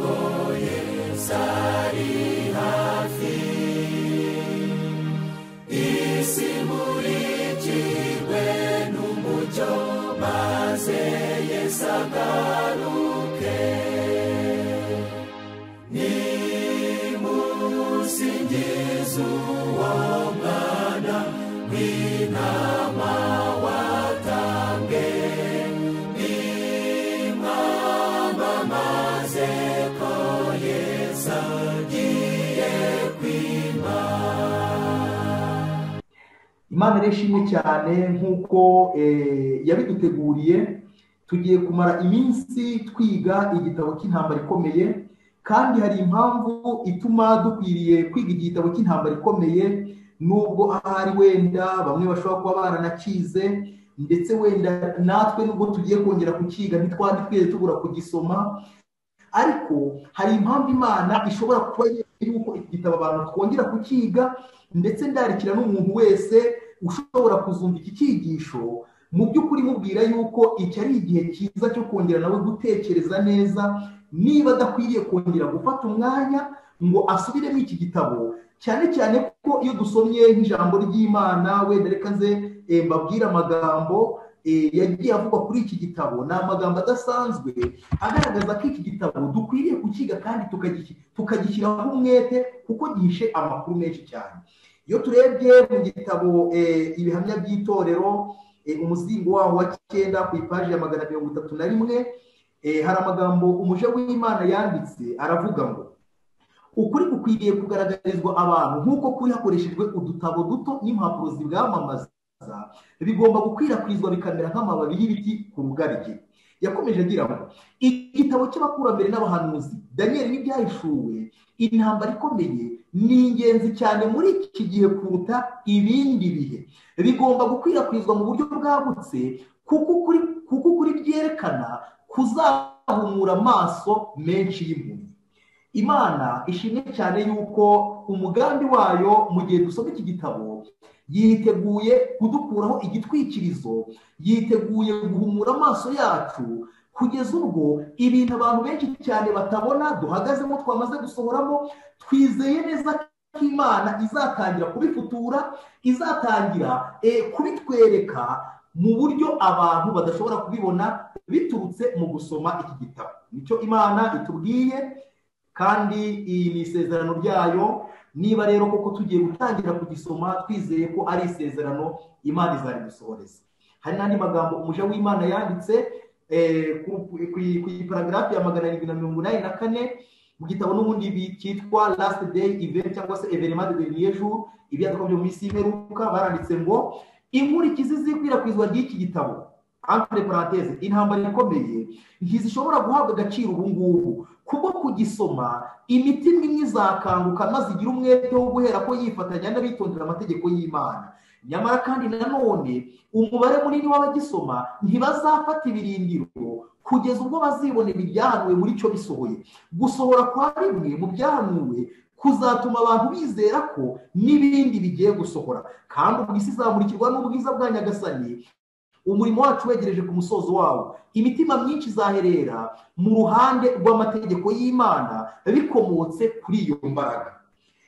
ko Yesu ari hafi, isi imurikirwe n'umucyo, maze Yesu agaruke. Nimusingize uwo mwana w'intama watambwe, nimwamamaze ko Yesu agiye kwima. Imana irishimye cyane nk'uko yabiduteguriye. Tugiye kumara iminsi twiga igitabo cy'intambara ikomeye, kandi hari impamvu ituma dukwiriye kwiga igitabo cy'intambara ikomeye, nubwo ahari wenda bamwe bashobora kuba baranakize, ndetse wenda natwe nubwo tugiye kongera kukiga ntitwari twese tubura kugisoma, ariko hari impamvu Imana ishobora kuba yuko iki gitabo abantu twongera kukiga, ndetse ndarikira n'umuntu wese ushobora kuzumva iki cyigisho, mu by'ukuri mubwira yuko iki ari igihe cyiza cyo kongera nawe gutekereza neza niba adakwiriye kongera gufata umwanya ngo asubiremo iki gitabo, cyane cyane ko iyo dusomye nk'ijambo ry'Imana, wenda reka nze mbabwire amagambo yagiye avugwa kuri iki gitabo. Ni amagambo adasanzwe agaragaza ko iki gitabo dukwiriye kukiga kandi tukagishyiraho umwete, kuko gihishe amakuru menshi cyane. Iyo turebye mu gitabo ibihamya by'itorero, umuzingo waho wa 9 ku ipaji ya 131, hari amagambo umuja w'Imana yanditse, aravuga ngo ukuri gukwiriye kugaragarizwa abantu nk'uko kuri hakoreshejwe udutabo duto n'impapuro zibwamamaza, bigomba gukwirakwizwa bikamera nk'amababi y'ibiti ku rugaryi. Yakomeje agira ngo igitabo cy'abakurambere n'abahanuzi, Daniel n'ibyahishuwe, intambara ikomeye ni ingenzi cyane muri iki gihe kuruta ibindi bihe. Bigomba gukwirakwizwa mu buryo bwagutse, kuko ukuri byerekana kuzahumura amaso menshi y'impumyi. Imana ishimwe cyane yuko umugambi wayo mu gihe dusoma iki gitabo yiteguye kudukuraho igitwikirizo, yiteguye guhumura amaso yacu, kugeza ubwo ibintu abantu benshi cyane batabona duhagazemo twamaze gusohoramo. Twizeye neza ko Imana izatangira kubifutura, izatangira kubitwereka mu buryo abantu badashobora kubibona biturutse mu gusoma iki gitabo. Nicyo Imana itubwiye, kandi iyi ni isezerano ryayo. Niba rero koko tugiye gutangira kugisoma, twizeye ko ari isezerano Imana izaridusohoreza. Hari n'andi magambo umuja w'Imana yanditse ku paragarafu ya 784 mu gitabo n'ubundi cyitwa Last Day Event cyangwa se Evénement de Dernier Jour, ibyaduka byo mu isi y'imperuka. Baranditse ngo inkurikizi z'ikwirakwizwa ry'iki gitabo, entre parenthèses, intambara ikomeye, ntizishobora guhabwa agaciro ubu ngubu, kuko kugisoma imitima imwe izakanguka maze igira umwete wo guhera ko yifatanya n'abitondera amategeko y'Imana. Nyamara kandi nanone umubare munini w'abagisoma ntibazafata ibirindiro kugeza ubwo bazibonera ibyahanuwe muri cyo bisohoye. Gusohora kwa rimwe mu byahanuwe kuzatuma abantu bizera ko n'ibindi bigiye gusohora, kandi ubwo isi izamurikirwa n'ubwiza bwa Nyagasani, umurimo wacu wegereje ku musozo wawo. Imitima myinshi izaherera mu ruhande rw'amategeko y'Imana bikomotse kuri iyo mbaraga.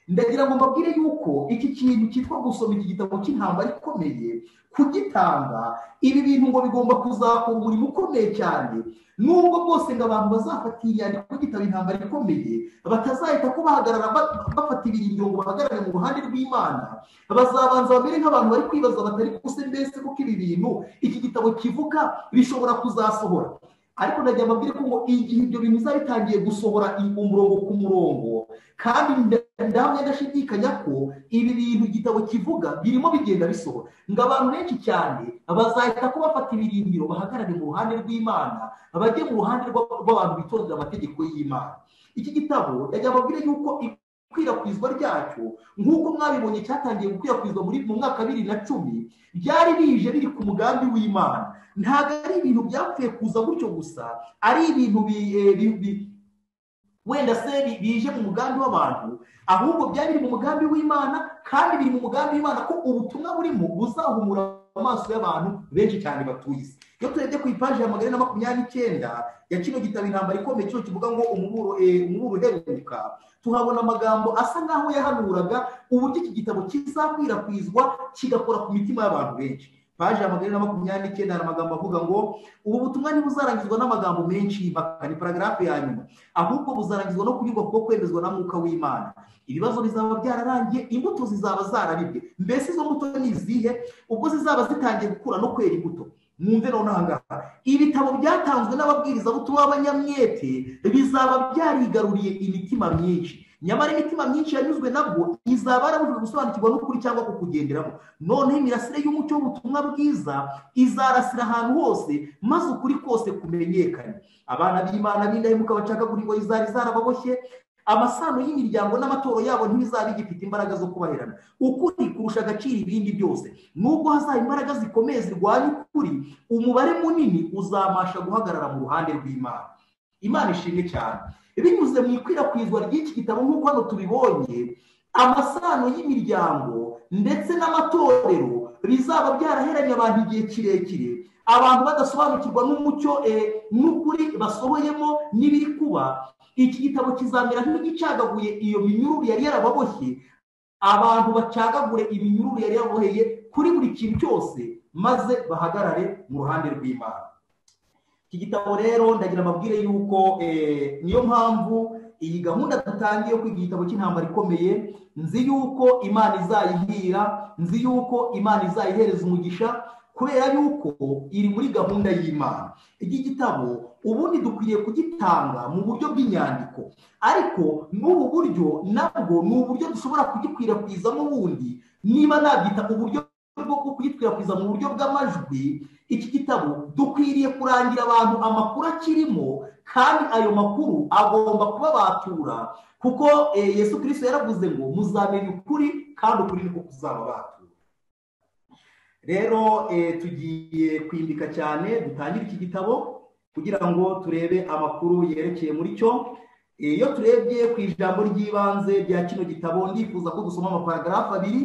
Ndagira ngo mbabwire yuko iki kintu cyitwa gusoma iki gitabo cy'intambara ikomeye, kugitanga, ibi bintu ngo bigomba kuzakora umurimo ukomeye cyane, nubwo bwose ngo abantu bazafatira inyandiko y'igitabo intambara ikomeye batazahita ko bahagarara bafata ibirindiro ngo bahagarare mu ruhande rw'Imana. Bazabanza bamere nk'abantu bari kwibaza batari kuse, mbese kuko ibi bintu iki gitabo kivuga bishobora kuzasohora. Ariko ndagira mbabwire ko ngo igihe ibyo bintu bizaba bitangiye gusohora umurongo ku murongo, kandi ndahamya ndashidikanya ko ibi bintu igitabo kivuga birimo bigenda bisohora, ngo abantu benshi cyane bazahita ko bafata ibirindiro bahagarare mu ruhande rw'Imana, bajye mu ruhande rw'abantu bitondera amategeko y'Imana. Iki gitabo ndagira mbabwire yuko ikwirakwizwa ryacyo, nk'uko mwabibonye, cyatangiye gukwirakwizwa mu mwaka 2010, byari bije biri ku mugambi w'Imana. Ntabwo ari ibintu byapfuye kuza gutyo gusa, ari ibintu wenda se bije mu mugambi w'abantu, ahubwo byari biri mu mugambi w'Imana, kandi biri mu mugambi w'Imana ko ubutumwa burimo buzahumura amaso y'abantu benshi cyane batuye isi. iyo turebye ku ipaji ya 429 ya kino gitabo intambara ikomeye cyo kivuga ngo umuburo uheruka, tuhabona amagambo asa nkaho yahanuraga uburyo iki gitabo kizakwirakwizwa kigakora ku mitima y'abantu benshi. Paji ya 429 hari amagambo avuga ngo ubu butumwa ntibuzarangizwa n'amagambo menshi y'impaka, ni paragrafe ya nyuma, ahubwo buzarangizwa no kunyurwa kuko kwemezwa na mwuka w'Imana. Ibibazo bizaba byararangiye, imbuto zizaba zararibwe. Mbese izo mbuto ni izihe? Ubwo zizaba zitangiye gukura no kwera imbuto. Mwumve none ahangaha, ibitabo byatanzwe n'ababwirizabutumwa b'abanyamwete bizaba byarigaruriye imitima myinshi, nyamara imitima myinshi yanyuzwe nabwo izaba yarabujijwe gusobanukirwa n'ukuri cyangwa kukugenderamo. Noneho imirasire y'umucyo w'ubutumwa bwiza izarasira ahantu hose, maze ukuri kose kumenyekane. Abana b'Imana b'indahemuka bacagagura ingoyi zari zarababoshye, amasano y'imiryango n'amatoro yabo ntibizaba bigifite imbaraga zo kubaherana. Ukuri kurusha agaciro ibindi byose. Nubwo hazaba imbaraga zikomeye zirwanya ukuri, umubare munini uzamasha guhagarara mu ruhande rw'Imana. Imana ishimwe cyane. Binyuze mu ikwirakwizwa ry'iki gitabo nk'uko hano tubibonye, amasano y'imiryango ndetse n'amatorero bizaba byaraheranye abantu igihe kirekire, abantu badasobanukirwa n'umucyo n'ukuri basohoyemo n'ibiri kuba. Iki gitabo kizamera nk'igicagaguye iyo minyururu yari yarababoshye, abantu bacagagure iminyururu yari yaraboheye kuri buri kintu cyose, maze bahagarare mu ruhande rw'Imana. Iki gitabo rero ndagira amabwire yuko niyo mpamvu iyi gahunda dutangiye kwiga igitabo cy'intambara ikomeye, nzi yuko Imana izayihira, nzi yuko Imana izayihereza umugisha, kubera yuko iri muri gahunda y'Imana. Iki gitabo ubundi dukwiriye kugitanga mu buryo bw'inyandiko, ariko n'ubu buryo nabwo ni uburyo dushobora kugikwirakwizamo ubundi, niba nabyita uburyo bwo kugikwirakwiza mu buryo bw'amajwi. Iki gitabo dukwiriye kurangira abantu amakuru akirimo, kandi ayo makuru agomba kubabatura, kuko Yesu Kristo yaravuze ngo muzamenya ukuri kandi ukuri niko kuzababatura. Rero tugiye kwimbika cyane dutangire iki gitabo kugira ngo turebe amakuru yerekeye muri cyo. Iyo turebye ku ijambo ry'ibanze rya kino gitabo, ndifuza ko dusoma amaparagrafu abiri.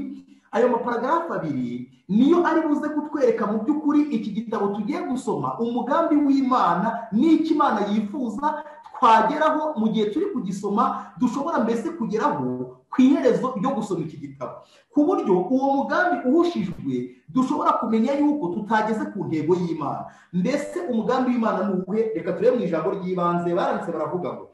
Ayo maparagrafu abiri niyo ari buze kutwereka mu by'ukuri iki gitabo tugiye gusoma umugambi w'Imana n'icyo Imana yifuza twageraho mu gihe turi kugisoma, dushobora mbese kugeraho ku iherezo ryo gusoma iki gitabo, ku buryo uwo mugambi uhushijwe dushobora kumenya yuko tutageze ku ntego y'Imana. Mbese umugambi w'Imana ni uwuhe? Reka turebe mu ijambo ry'ibanze. Baranditse baravuga ngo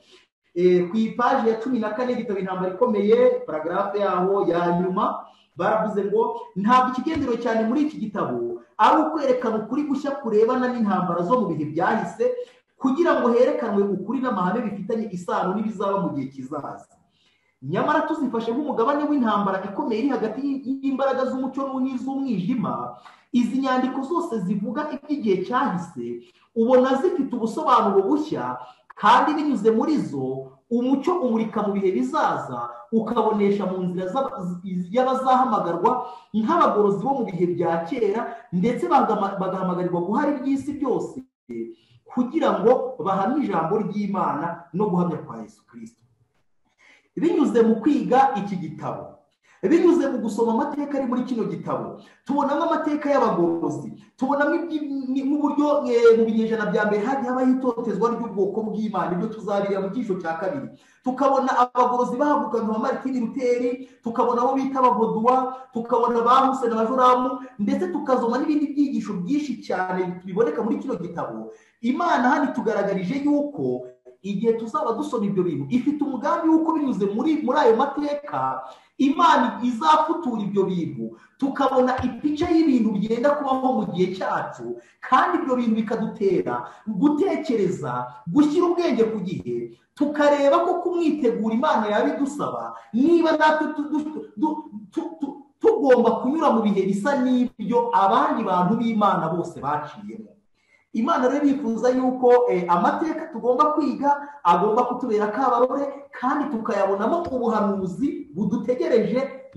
ku ipaji ya 14 y'igitabo intambara ikomeye, paragrafe yaho ya nyuma, baravuze ngo ntabwo ikigendero cyane muri iki gitabo ari ukwerekana ukuri gushya kurebana n'intambara zo mu bihe byahise, kugira ngo herekanwe ukuri n'amahame bifitanye isano n'ibizaba mu gihe kizaza. Nyamara tuzifashe nk'umugabane w'intambara ikomeye iri hagati y'imbaraga z'umucyo n'iz'umwijima, izi nyandiko zose zivuga iby'igihe cyahise ubona zifite ubusobanuro bushya, kandi binyuze muri zo umucyo umurika mu bihe bizaza, ukabonesha mu nzira y'abazahamagarwa nk'abagorozi bo mu bihe bya kera, ndetse bagahamagarirwa guhara iby'isi byose kugira ngo bahamye ijambo ry'Imana no guhamya kwa Yesu Kristo. Binyuze mu kwiga iki gitabo, binyuze mu gusoma amateka ari muri kino gitabo, tubonamo amateka y'abagorozi, tubonamo nk'uburyo mu binyejana bya mbere hagiye habaho itotezwa ry'ubwoko bw'Imana, ibyo tuzabirira mu cyiciro cya kabiri. Tukabona abagorozi bahaguruka nka Martin Luther, tukabona abo bita abavodua, tukabona ba Hussein na Joramu, ndetse tukazoma n'ibindi byigisho byinshi cyane biboneka muri kino gitabo. Imana hano itugaragarije yuko igihe tuzaba dusoma ibyo bintu, ifite umugambi w'uko binyuze muri ayo mateka Imana izafutura ibyo bintu, tukabona ipica y'ibintu bigenda kubaho mu gihe cyacu, kandi ibyo bintu bikadutera gutekereza, gushyira ubwenge ku gihe, tukareba ko kumwitegura Imana yabidusaba, niba natwe tugomba kunyura mu bihe bisa n'ibyo abandi bantu b'Imana bose baciyemo. Imana rero yifuza yuko amateka tugomba kwiga agomba kutubera kabarore, kandi tukayabonamo ubuhanuzi budutegereje.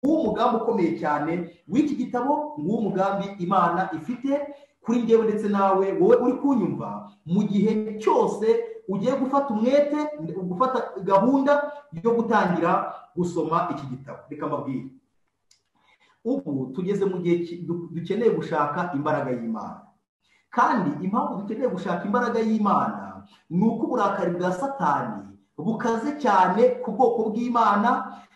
Umugambi ukomeye cyane w'iki gitabo, umugambi Imana ifite kuri njyewe ndetse nawe wowe uri kunyumva, mu gihe cyose ugiye gufata umwete, gufata gahunda yo gutangira gusoma iki gitabo. Reka mbabwire, ubu tugeze mu gihe dukeneye gushaka imbaraga y'Imana. kandi impamvu dukeneye gushaka imbaraga y'Imana ni uko uburakari bwa Satani bukaze cyane ku bwoko bw'Imana.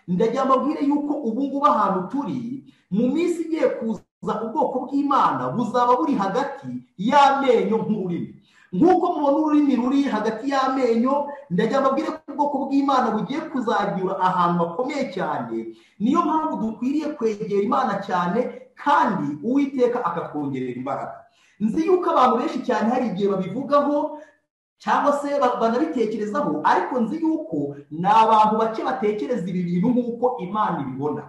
Ndagira mbabwire yuko ubu ngubu ahantu turi mu minsi igiye kuza ubwoko bw'Imana buzaba buri hagati y'amenyo nk'ururimi. Nk'uko mubona ururimi ruri hagati y'amenyo, ndagira mbabwire ko ubwoko bw'Imana bugiye kuzagira ahantu hakomeye cyane. Niyo mpamvu dukwiriye kwegera Imana cyane kandi Uwiteka akatwongerera imbaraga. Nzi yuko abantu benshi cyane hari igihe babivugaho cyangwa se banabitekerezaho, ariko nzi yuko ni abantu bake batekereza ibi bintu nk'uko Imana ibibona.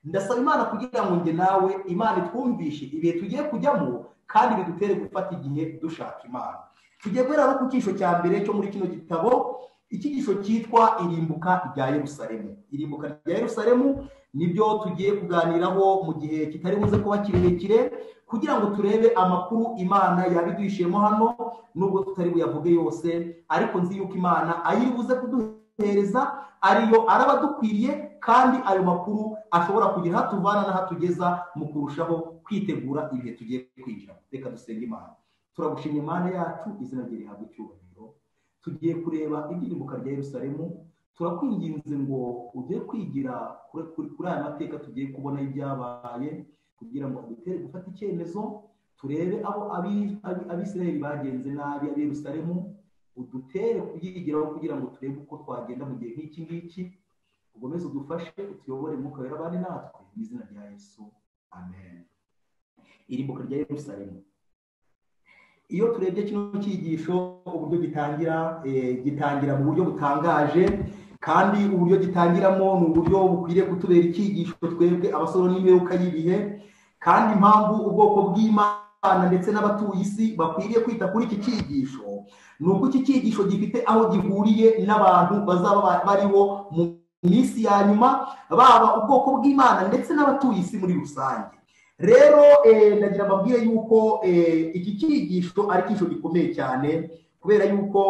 Ndasaba Imana kugira ngo njye nawe Imana itwumvishe ibihe tugiye kujyamo kandi bidutere gufata igihe dushaka Imana. Tugiye guhera no ku cyigisho cya mbere cyo muri kino gitabo, icyigisho cyitwa irimbuka rya Yerusalemu. Irimbuka rya Yerusalemu nibyo tugiye kuganiraho mu gihe kitari buze kuba kirekire, kugira ngo turebe amakuru Imana yabiduhishemo hano, nubwo tutari buyavuge yose, ariko nzi yuko Imana ayiri buze kuduhereza ariyo araba dukwiriye, kandi ayo makuru ashobora kugira hatuvana n'ahatugeza mu kurushaho kwitegura ibihe tugiye kwinjira. Reka dusenge Imana. Turagushimye Imana yacu, izina rye rihabwe icyubahiro. Tugiye kureba irimbuka rya Yerusalemu. Turakwinginze ngo ujye kwigira kuri aya mateka tugiye kubona ibyabaye, kugira ngo dutere gufata icyemezo, turebe aho Abisirayeli bagenze nabi, ab'i Yerusalemu, udutere kubyigiraho kugira ngo turebe uko twagenda mu gihe nk'iki ngiki. Ugomeze udufashe, utuyobore Mwuka Wera abane natwe, mu izina rya Yesu, amen. Irimbuka rya Yerusalemu. Iyo turebye kino cyigisho uburyo gitangira mu buryo butangaje, kandi uburyo gitangiramo ni uburyo bukwiriye kutubera icyigisho twebwe abasoro n'imperuka y'ibihe, kandi impamvu ubwoko bw'Imana ndetse n'abatuye isi bakwiriye kwita kuri iki cyigisho ni uko iki cyigisho gifite aho gihuriye n'abantu bazaba bariho mu minsi ya nyuma, baba ubwoko bw'Imana ndetse n'abatuye isi muri rusange. Rero ndagira mbabwire yuko iki cyigisho ari icyigisho gikomeye cyane, kubera yuko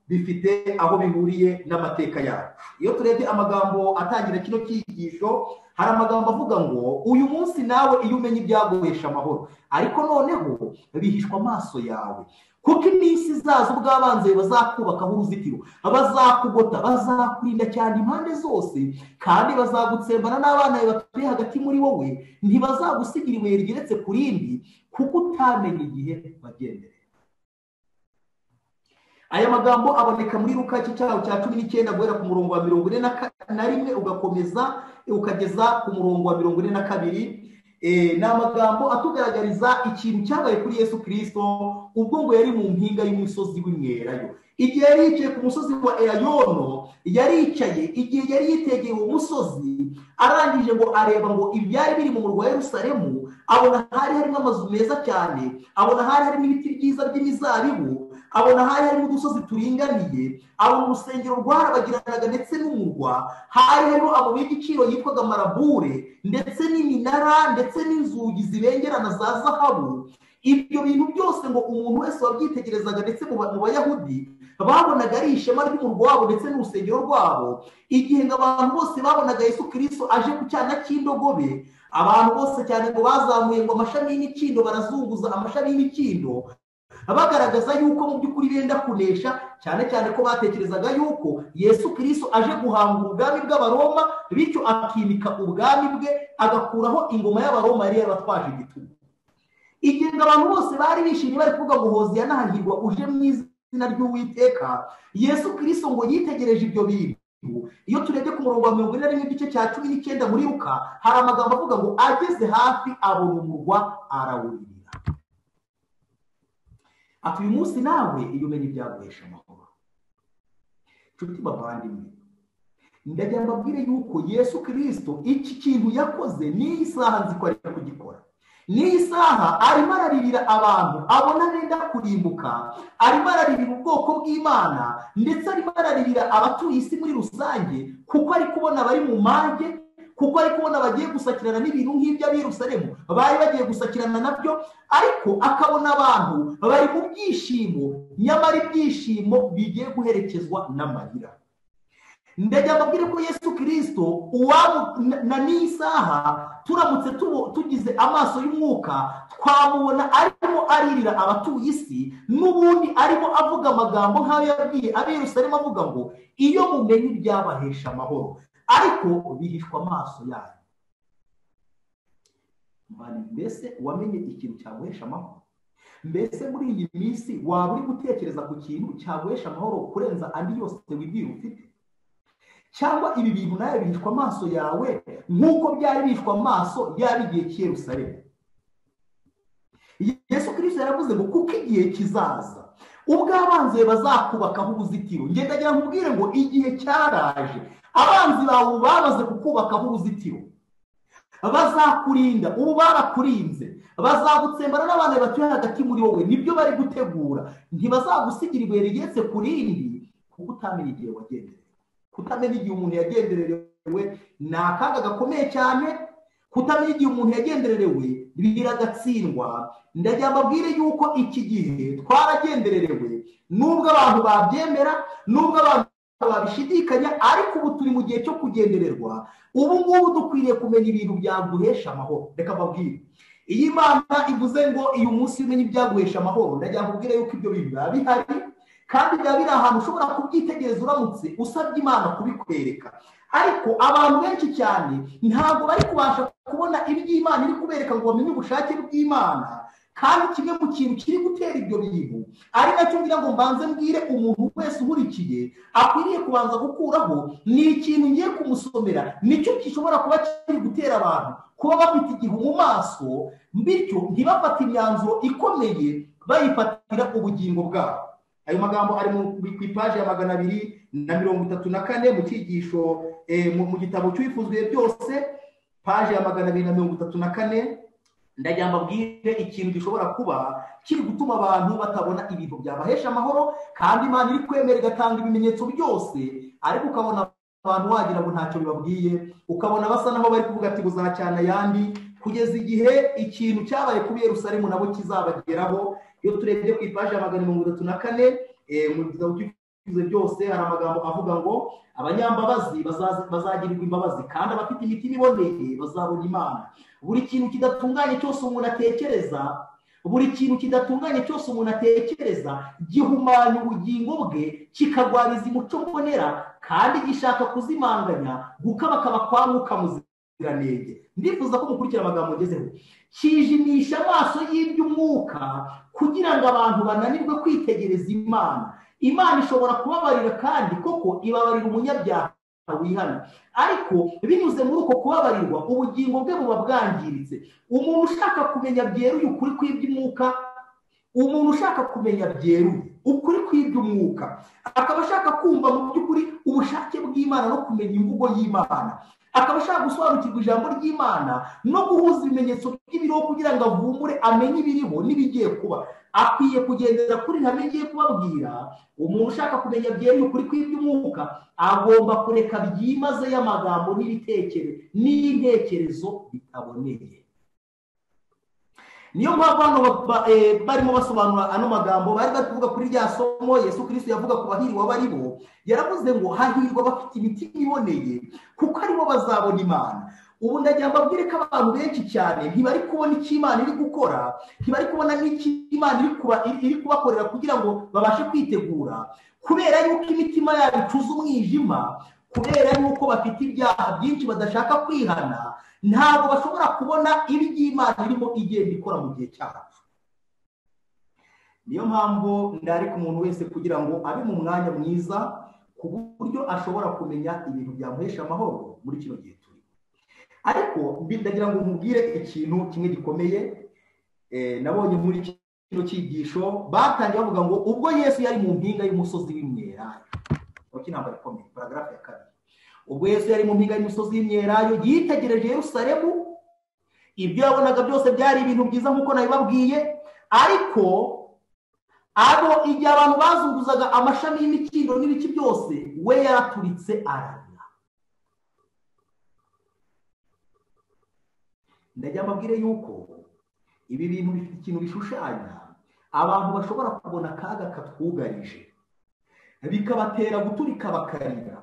bifite aho bihuriye n'amateka yacu. Iyo turebye amagambo atangira kino cyigisho, hari amagambo avuga ngo uyu munsi nawe iyo umenye ibyaguhesha amahoro, ariko noneho bihishwa amaso yawe, kuko iminsi izaza ubwo abanzi bazakubakaho uruzitiro, bazakugota, bazakurinda cyane impande zose, kandi bazagutsembana n'abana bawe batuye hagati muri wowe, ntibazagusigira ibuye rigeretse ku rindi, kuko utamenye igihe bagendera. Aya magambo aboneka muri Luka cyaho cya 19 guhera ku murongo wa 41 ugakomeza ukageza ku murongo wa 42. Ni amagambo atugaragariza ikintu cyabaye kuri Yesu Kristo ubwo ngo yari mu mpinga y'umusozi w'imwelayo. Igihe yari yicaye ku musozi wa Elayono, yari yicaye igihe yari yitegeye uwo musozi, arangije ngo areba ngo ibyari biri mu murwa wa Yerusalemu, abona hari harimo amazu meza cyane, abona hari harimo ibiti byiza by'imizabibu, abona hari harimo udusozi turinganiye, abona urusengero rwarabagiranaga ndetse n'umurwa, hari harimo amabuye y'igiciro yitwaga marabure, ndetse n'iminara ndetse n'inzugi zibengerana za zahabu. Ibyo bintu byose ngo umuntu wese wabyitegerezaga ndetse mu Bayahudi babonaga ari ishema ry'umurwa wabo ndetse n'urusengero rwabo. Igihe ngo abantu bose babonaga Yesu Kristo aje ku cyana cy'indogobe, abantu bose cyane ngo bazamuye ngo amashami y'imikindo, barazunguza amashami y'imikindo, bagaragaza yuko mu by'ukuri benda kunesha, cyane cyane ko batekerezaga yuko Yesu Kristo aje guhanga ubwami bw'Abaroma, bityo akimika ubwami bwe, agakuraho ingoma y'Abaroma yari yabatwaje igitugu. Igihe abantu bose bari bishimye bari kuvuga ngo Hoziyana nahirwa uje mu izina ry'Uwiteka, Yesu Kristo ngo yitegereje ibyo bintu. Iyo turebye ku murongo wa 41 igice cya 19 muri Luka, hari amagambo avuga ngo ageze hafi abona umurwa arawuririra. Ati uyu munsi nawe iyo umenye ibyaguhesha amahoro. Nshuti bavandimwe, ndagira mbabwire yuko Yesu Kristo iki kintu yakoze ni isaha nzi ko ari kugikora. Ni isaha arimo araririra abantu abona benda kurimbuka, arimo araririra ubwoko bw'Imana, ndetse arimo araririra abatuye isi muri rusange, kuko ari kubona bari mu mage, kuko ari kubona bagiye gusakirana n'ibintu nk'ibyo Yerusalemu bari bagiye gusakirana nabyo, ariko akabona abantu bari mu byishimo, nyamara ibyishimo bigiye guherekezwa n'amarira. ndajya mbabwire ko Yesu Kristo na n'isaha turamutse tugize amaso y'umwuka twamubona arimo aririra abatuye isi, n'ubundi arimo avuga amagambo nk'ayo yabwiye ab'i Yerusalemu avuga ngo iyo mumenye ibyabahesha amahoro ariko bihishwa amaso yanyu. Mbese wamenye ikintu cyaguhesha amahoro? Mbese muri iyi minsi waba uri gutekereza ku kintu cyaguhesha amahoro kurenza andi yose wibwira ufite? Cyangwa ibi bintu nawe bihishwa amaso yawe nk'uko byari bihishwa amaso yaba igihe cy'i Yerusalemu? Yesu Kristo yaravuze ngo kuko igihe kizaza ubwo abanzi be bazakubakaho uruzitiro. Ndagira nkubwire ngo igihe cyaraje, abanzi bawe bamaze kukubakaho uruzitiro, bazakurinda, ubu barakurinze, bazagutsembana n'abantu batuye hagati muri wowe, nibyo bari gutegura. Ntibazagusigira ibuye rigeretse ku rindi, kuko utamenya igihe wagenderewe. Kutamenya igihe umuntu yagenderewe ni akaga gakomeye cyane. Kutamenya igihe umuntu yagenderewe biragatsindwa. Ndagira mbabwire yuko iki gihe twaragenderewe, nubwo abantu babyemera, nubwo abantu babishidikanya, ariko ubu turi mu gihe cyo kugendererwa. Ubu ngubu dukwiriye kumenya ibintu byaguhesha amahoro. Reka mbabwire, iyi Imana ivuze ngo uyu munsi umenye ibyaguhesha amahoro, ndagira mbabwire yuko ibyo bintu biba bihari, kandi biba biri ahantu ushobora kubyitegereza uramutse usabye Imana kubikwereka. Ariko abantu benshi cyane ntabwo bari kubasha kubona iby'Imana iri kubereka ngo bamenye ubushake bw'Imana. Kandi kimwe mu kintu kiri gutera ibyo bintu ari nacyo ngira ngo mbanze mbwire umuntu wese uhurikiye akwiriye kubanza gukuraho, ni ikintu ngiye kumusomera, nicyo gishobora kuba kiri gutera abantu kuba bafite igihu mu maso, bityo ntibafate imyanzuro ikomeye bayifatira ubugingo bwabo. Ayo magambo ari ku ipaji ya 234 mu cyigisho mu gitabo cy'Ibifuzwe byose, paji ya 234. Ndagira mbabwire ikintu gishobora kuba kiri gutuma abantu batabona ibintu byabahesha amahoro, kandi Imana iri kwemera igatanga ibimenyetso byose, ariko ukabona abantu wagira ngo ntacyo bibabwiye, ukabona basa naho bari kuvuga ati buzacyana ayandi, kugeza igihe ikintu cyabaye ku Yerusalemu nabo kizabageraho. Iyo turebye ku ipaji ya 234 mu gitabo cy'Ibifuzwe byose, hari amagambo avuga ngo abanyambabazi bazagirirwa imbabazi, kandi abafite imitima iboneye bazabona Imana. Buri kintu kidatunganye cyose umuntu atekereza, gihumanya ubugingo bwe, kikagwabiza umuco mbonera, kandi gishaka kuzimanganya gukabakaba kwa Mwuka Muziranenge. Ndifuza ko mukurikira amagambo ngezeho. Kijimisha amaso y'iby'umwuka kugira ngo abantu bananirwe kwitegereza Imana. Imana ishobora kubabarira, kandi koko ibabarira umunyabyaha wihana, ariko binyuze muri uko kubabarirwa ubugingo bwe buba bwangiritse. Umuntu ushaka kumenya byeruye ukuri kw'iby'umwuka, umuntu ushaka kumenya byeruye ukuri kw'iby'umwuka, akaba ashaka kumva mu by'ukuri ubushake bw'Imana no kumenya imvugo y'Imana, akaba ashaka gusobanukirwa ijambo ry'Imana no guhuza ibimenyetso by'ibiriho kugira ngo avumbure amenye ibiriho n'ibigiye kuba, akwiye kugendera kuri ntame ngiye kubabwira. Umuntu ushaka kumenya byeruye ukuri kw'iby'umwuka agomba kureka byimaze y'amagambo n'intekerezo bitaboneye. Niyo mpamvu hano barimo basobanura ano magambo, bari bari kuvuga kuri rya somo Yesu Kristo yavuga ku bahirwa bari bo. Yaravuze ngo hahirwa bafite imitima iboneye, kuko aribo bazabona Imana. Ubu ndagira mbabwire ko abantu benshi cyane ntibari kubona icyo Imana iri gukora, ntibari kubona n'icyo Imana iri kubakorera kugira ngo babashe kwitegura, kubera yuko imitima yabo icuza umwijima, kubera yuko bafite ibyaha byinshi badashaka kwihana. Ntabwo bashobora kubona iby'Imana irimo igenda ikora mu gihe cyacu. Niyo mpamvu ndari ku muntu wese kugira ngo abe mu mwanya mwiza, ku buryo ashobora kumenya ibintu byamuhesha amahoro muri kino gihe turi. Ariko ndagira ngo mubwire ikintu kimwe gikomeye nabonye muri kino cyigisho. Batangiye bavuga ngo ubwo Yesu yari mu mpinga y'umusozi w'imyelayo, intambara ikomeye, paragrafu ya 2. Ubwo Yesu yari mu mpinga y'umusozi w'imyelayo yitegereje Yerusalemu, ibyo yabonaga byose byari ibintu byiza nk'uko nabibabwiye, ariko igihe abantu bazunguzaga amashami y'imikindo n'ibiki byose, we yaraturitse ararira. Ndagira mbabwire yuko ibi bintu bifite ikintu bishushanya abantu bashobora kubona akaga katwugarije, bikabatera guturika bakarira,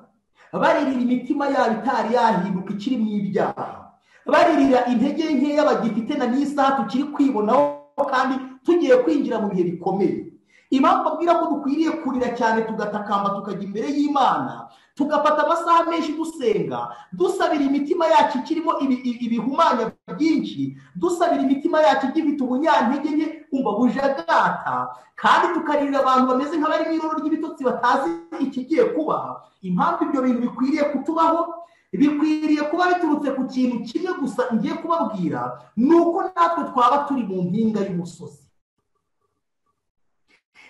baririra imitima yabo itari yahinduka ikiri mu ibyaha, baririra intege nkeya bagifite na n'isaha tukiri kwibonaho kandi tugiye kwinjira mu bihe bikomeye. Impamvu babwira ko dukwiriye kurira cyane tugatakamba tukajya imbere y'Imana, tugafata amasaha menshi dusenga, dusabira imitima yacu ikirimo ibihumanya byinshi, dusabira imitima yacu igifite ubunyantege nke umva bujagata, kandi tukarira abantu bameze nk'abari mu iroro ry'ibitotsi batazi ikigiye kuba. Impamvu ibyo bintu bikwiriye kutubaho, bikwiriye kuba biturutse ku kintu kimwe gusa ngiye kubabwira, ni uko natwe twaba turi mu mpinga y'umusozi.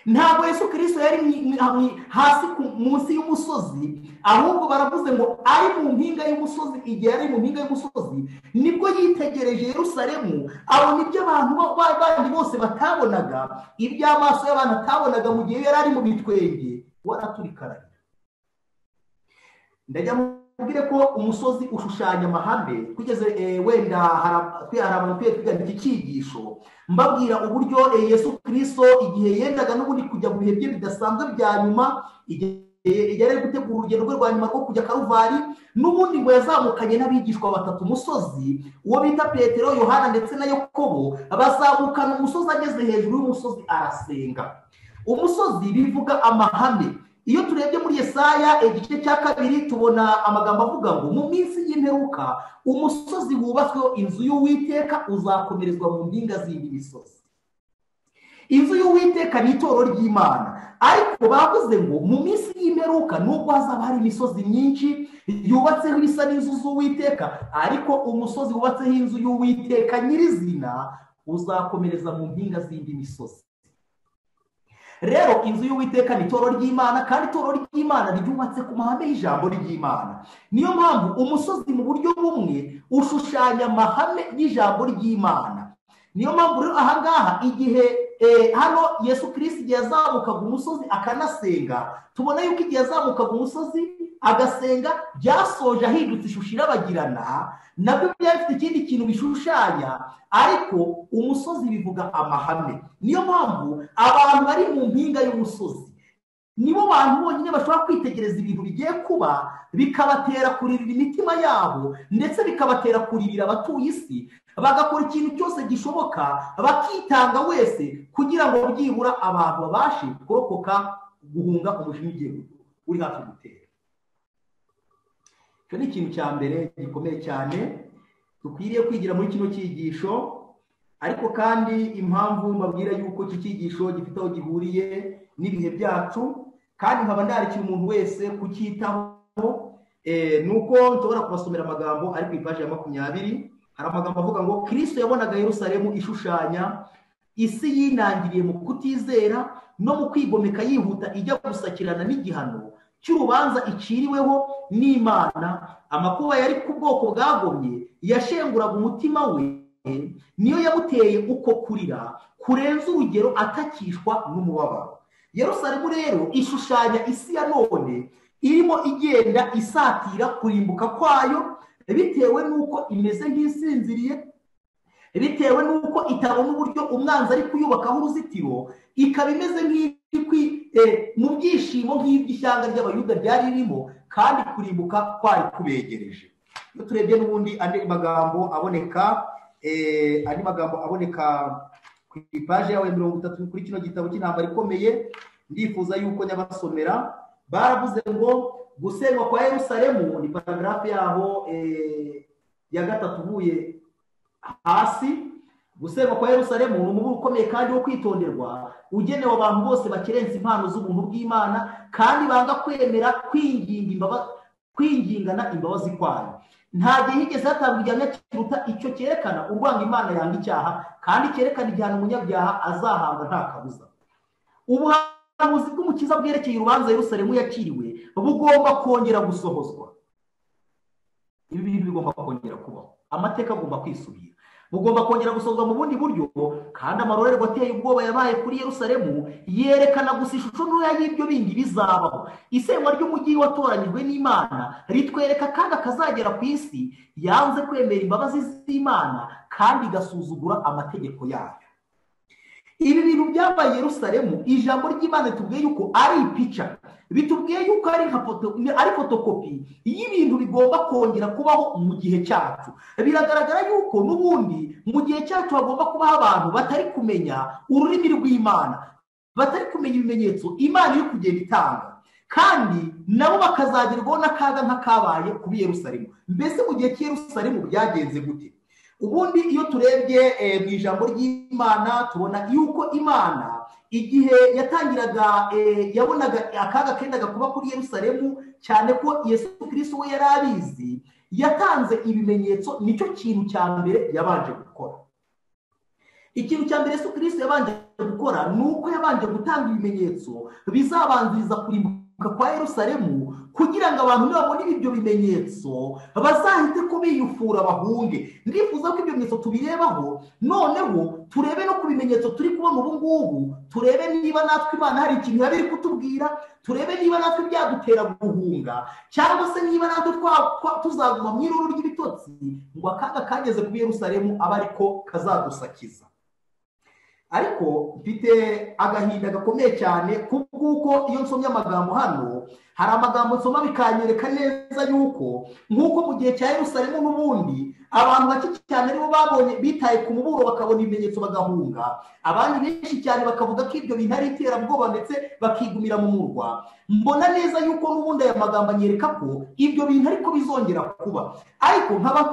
Ntabwo Yesu Kristo yari hasi munsi y'umusozi, ahubwo baravuze ngo ari mu mpinga y'umusozi. Igihe yari mu mpinga y'umusozi nibwo yitegereje Yerusalemu, abona ibyo abantu bandi bose batabonaga, iby'amaso y'abantu atabonaga mu gihe yari ari mu bitwenge, waraturikaranye. Ndajya mubwire ko umusozi ushushanya amahame. Kugeze wenda hari abantu twigana iki cyigisho, mbabwira uburyo Yesu Kristo igihe yendaga n'ubundi kujya mu bihe bye bidasanzwe bya nyuma, igihe yari gutegura urugendo rwe rwa nyuma rwo kujya Karuvari, n'ubundi ngo yazamukanye n'abigishwa batatu umusozi, uwo bita Petero, Yohana ndetse na Yakobo. Bazamukana umusozi, ageze hejuru y'umusozi arasenga. Umusozi bivuga amahame. Iyo turebye muri Yesaya igice cya 2 tubona amagambo avuga ngo mu minsi y'imperuka umusozi wubatsweho inzu y'Uwiteka uzakomerezwa mu mpinga z'indi misozi. Inzu y'Uwiteka ni itorero ry'Imana, ariko bavuze ngo mu minsi y'imperuka nubwo hazaba hari imisozi myinshi yubatseho ibisa n'inzu z'Uwiteka, ariko umusozi wubatseho inzu y'Uwiteka nyirizina uzakomereza mu mpinga z'indi misozi. Rero inzu y'Uwiteka ni itorero ry'Imana, kandi itorero ry'Imana ryubatse ku mahame y'ijambo ry'Imana. Niyo mpamvu umusozi mu buryo bumwe ushushanya amahame y'ijambo ry'Imana. Niyo mpamvu rero ahangaha igihe hano Yesu Kristo igihe yazamukaga umusozi akanasenga, tubona yuko igihe yazamukaga umusozi agasenga byasoje ahindutse ishusho irabagirana, nabyo byari bifite ikindi kintu bishushanya, ariko umusozi bivuga amahame. Niyo mpamvu abantu bari mu mpinga y'umusozi nibo bantu bonyine bashobora kwitegereza ibintu bigiye kuba, bikabatera kuririra imitima yabo, ndetse bikabatera kuririra abatuye isi, bagakora ikintu cyose gishoboka, bakitanga wese kugira ngo byibura abantu babashe kurokoka guhunga umujinya ugiye uri hafi gutera. Icyo ni ikintu cya mbere gikomeye cyane dukwiriye kwigira muri kino cyigisho. Ariko kandi impamvu mbabwira yuko iki cyigisho gifite aho gihuriye n'ibihe byacu, kandi nkaba ndarikira umuntu wese kucyitaho, nuko nshobora kubasomera amagambo ari ku ipaji ya 20. Hari amagambo avuga ngo Kristo yabonaga Yerusalemu ishushanya isi yinangiriye mu kutizera no mu kwigomeka, yihuta ijya gusakirana n'igihano cy'urubanza iciriweho n'Imana. Amakuba yari ku bwoko bwagomye yashenguraga umutima we, niyo yamuteye uko kurira kurenza urugero atakishwa n'umubabaro. Yerusalemu rero ishushanya isi ya none irimo igenda isatira kurimbuka kwayo, bitewe n'uko imeze nk'isinziriye, bitewe n'uko itabona uburyo umwanzi ari kuyubakaho uruzitiro, ikaba imeze mu byishimo nk'iby'ishyanga ry'Abayuda ryari ririmo, kandi kurimbuka kwari kubegereje. Iyo turebye n'ubundi andi magambo aboneka ku ipaji yawe 30 kuri kino gitabo cy'intambara ikomeye, ndifuza yuko nyabasomera. Baravuze ngo gusenywa kwa Yerusalemu, ni paragrafu yaho ya 3 uvuye hasi. Gusenywa kwa Yerusalemu ni umuburo ukomeye kandi wo kwitonderwa, ugenewe abantu bose bakerensa impano z'ubuntu bw'Imana, kandi banga kwemera kwingingana imbabazi kwayo. Nta gihe higeze hatangwa igihano kiruta icyo cyerekana urwanga Imana yanga icyaha, kandi cyerekana igihano umunyabyaha azahanga nta kabuza. Ubuhanuzi bw'Umukiza bwerekeye urubanza Yerusalemu yakiriwe bugomba kongera gusohozwa. Ibi bintu bigomba kongera kubaho, amateka agomba kwisubira, bugomba kongera gusohozwa mu bundi buryo. Kandi amarorerwa ateye ubwoba yabaye kuri Yerusalemu yerekana gusa ishusho ntoya y'ibyo bindi bizabaho. Isenywa ry'umujyi watoranyijwe n'Imana ritwereka kandi akazagera ku isi yanze kwemera imbabazi z'Imana kandi igasuzugura amategeko yayo. ibi bintu byabaye Yerusalemu, ijambo ry'Imana tubwiye yuko ari ipica, bitubwiye yuko ari fotokopi y'ibintu bigomba kongera kubaho mu gihe cyacu. Biragaragara yuko n'ubundi mu gihe cyacu hagomba kubaho abantu batari kumenya ururimi rw'Imana, batari kumenya ibimenyetso Imana iri kugenda itanga, kandi nabo bakazagerwaho n'akaga nk'akabaye kubi Yerusalemu. Mbese mu gihe cy'Yerusalemu byagenze gute? Ubundi iyo turebye mu ijambo ry'Imana tubona yuko Imana igihe yatangiraga yabonaga akaga kendaga kuba kuri Yerusalemu, cyane ko Yesu Kristo we yari abizi, yatanze ibimenyetso. Nicyo kintu cya mbere yabanje gukora. Ikintu cya mbere Yesu Kristo yabanje gukora ni uko yabanje gutanga ibimenyetso bizabanziriza kurimbuka kwa Yerusalemu, kugira ngo abantu nibabona ibyo bimenyetso bazahite ko biyufura bahunge. Ndifuza ko ibyo bimenyetso tubirebaho, noneho turebe no ku bimenyetso turi kubona ubu ngubu, turebe niba natwe Imana hari ikintu yaba iri kutubwira, turebe niba natwe byadutera guhunga, cyangwa se niba natwe tuzaguma mu iruru ry'ibitotsi ngo akaga kageze ku Yerusalemu aba ariko kazadusakiza. Ariko mfite agahinda gakomeye cyane kuko iyo nsomye amagambo hano, hari amagambo nsoma bikanyereka neza yuko nk'uko mu gihe cya Yerusalemu n'ubundi abantu bake cyane aribo babonye bitaye ku muburo bakabona ibimenyetso bagahunga, abandi benshi cyane bakavuga ko ibyo bintu ari iterabwoba ndetse bakigumira mu murwa. Mbona neza yuko n'ubundi aya magambo anyereka ko ibyo bintu ariko bizongera kuba. Ariko nkaba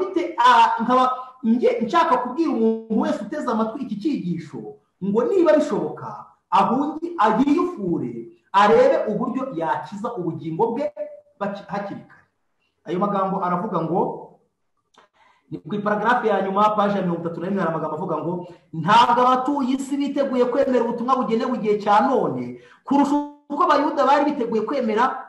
nshaka kubwira umuntu wese uteze amatwi iki cyigisho ngo niba bishoboka ahungi agiyufure, arebe uburyo yakiza ubugingo bwe hakiri kare. Ayo magambo aravuga ngo, ni ku iparagrafe ya nyuma paje ya 31, hari amagambo avuga ngo ntabwo abatuye isi biteguye kwemera ubutumwa bugenewe igihe cya none kurusha uko abayuda bari biteguye kwemera